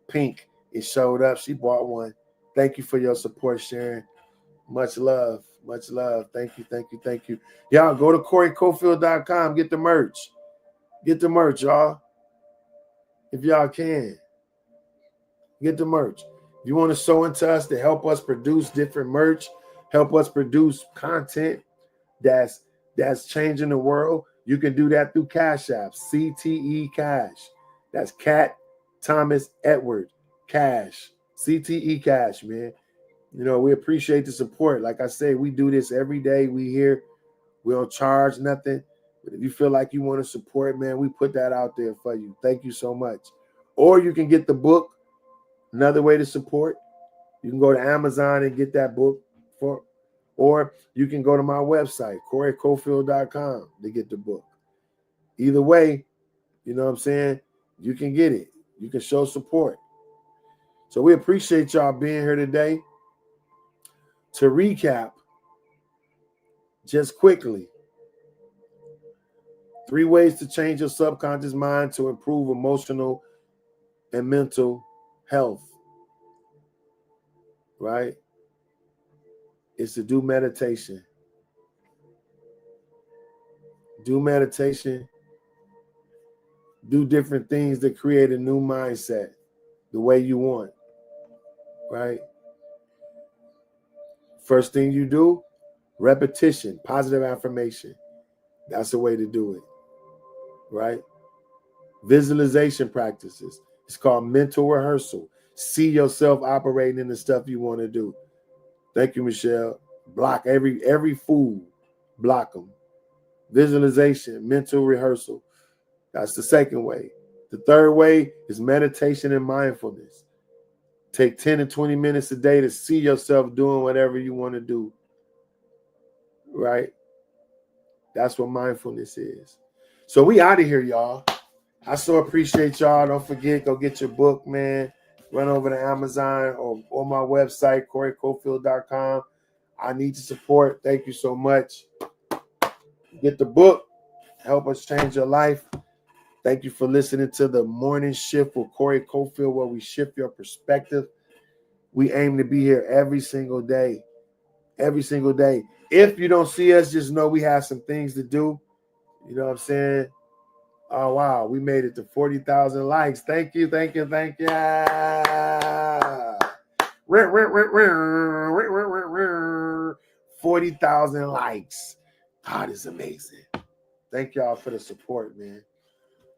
Pink. It showed up. She bought one. Thank you for your support, Sharon. Much love. Much love. Thank you, thank you, thank you. Y'all go to CoreyCofield.com. Get the merch. Get the merch, y'all. If y'all can. Get the merch. If you want to sew into us to help us produce different merch, help us produce content that's changing the world, you can do that through Cash App, CTE Cash. That's Cat Thomas Edward Cash, CTE Cash, man. You know, we appreciate the support. Like I say, we do this every day. We here. We don't charge nothing. But if you feel like you want to support, man, we put that out there for you. Thank you so much. Or you can get the book. Another way to support, you can go to Amazon and get that book or you can go to my website, CoreyCofield.com, to get the book. Either way, you know what I'm saying? You can get it. You can show support. So we appreciate y'all being here today. To recap, just quickly, 3 ways to change your subconscious mind to improve emotional and mental health. Right? Is to do meditation. Do meditation. Do different things that create a new mindset the way you want. Right? First thing you do, repetition, positive affirmation. That's the way to do it. Right? Visualization practices. It's called mental rehearsal. See yourself operating in the stuff you want to do. Thank you, Michelle. Block every fool. Block them. Visualization, mental rehearsal. That's the second way. The third way is meditation and mindfulness. Take 10 to 20 minutes a day to see yourself doing whatever you want to do. Right? That's what mindfulness is. So we out of here, y'all. I so appreciate y'all. Don't forget, go get your book, man. Run over to Amazon or my website, CoreyCofield.com. I need your support. Thank you so much. Get the book. Help us change your life. Thank you for listening to the Morning Shift with Corey Cofield, where we shift your perspective. We aim to be here every single day. Every single day. If you don't see us, just know we have some things to do. You know what I'm saying? Oh, wow. We made it to 40,000 likes. Thank you, thank you, thank you. 40,000 likes. God is amazing. Thank y'all for the support, man.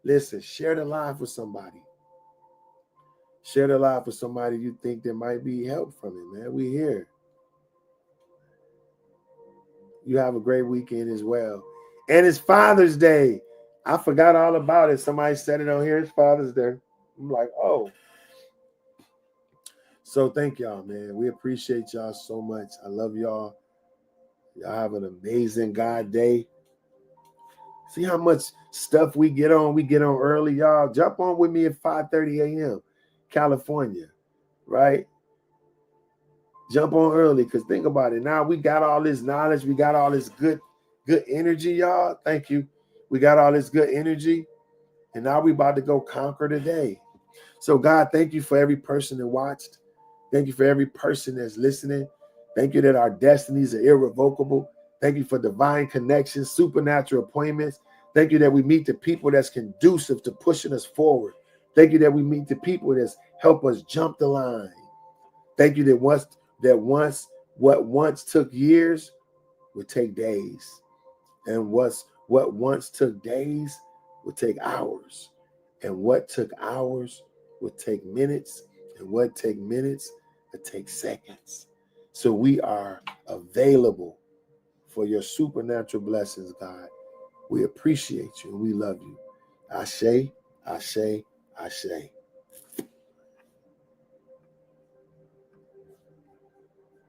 Listen, share the live with somebody. Share the live with somebody you think there might be help from it, man. We here. You have a great weekend as well. And it's Father's Day. I forgot all about it. Somebody said it on here. It's Father's Day. I'm like, oh. So thank y'all, man. We appreciate y'all so much. I love y'all. Y'all have an amazing God day. See how much stuff we get on. We get on early, y'all. Jump on with me at 5:30 a.m. California, right? Jump on early, because think about it. Now we got all this knowledge. We got all this good energy, y'all. Thank you. We got all this good energy. And now we about to go conquer the day. So God, thank you for every person that watched. Thank you for every person that's listening. Thank you that our destinies are irrevocable. Thank you for divine connections, supernatural appointments. Thank you that we meet the people that's conducive to pushing us forward. Thank you that we meet the people that's help us jump the line. Thank you that what once took years would take days. And what once took days would take hours. And what took hours would take minutes. And what take minutes would take seconds. So we are available for your supernatural blessings, God. We appreciate you and we love you. Ashe, Ashe, Ashe.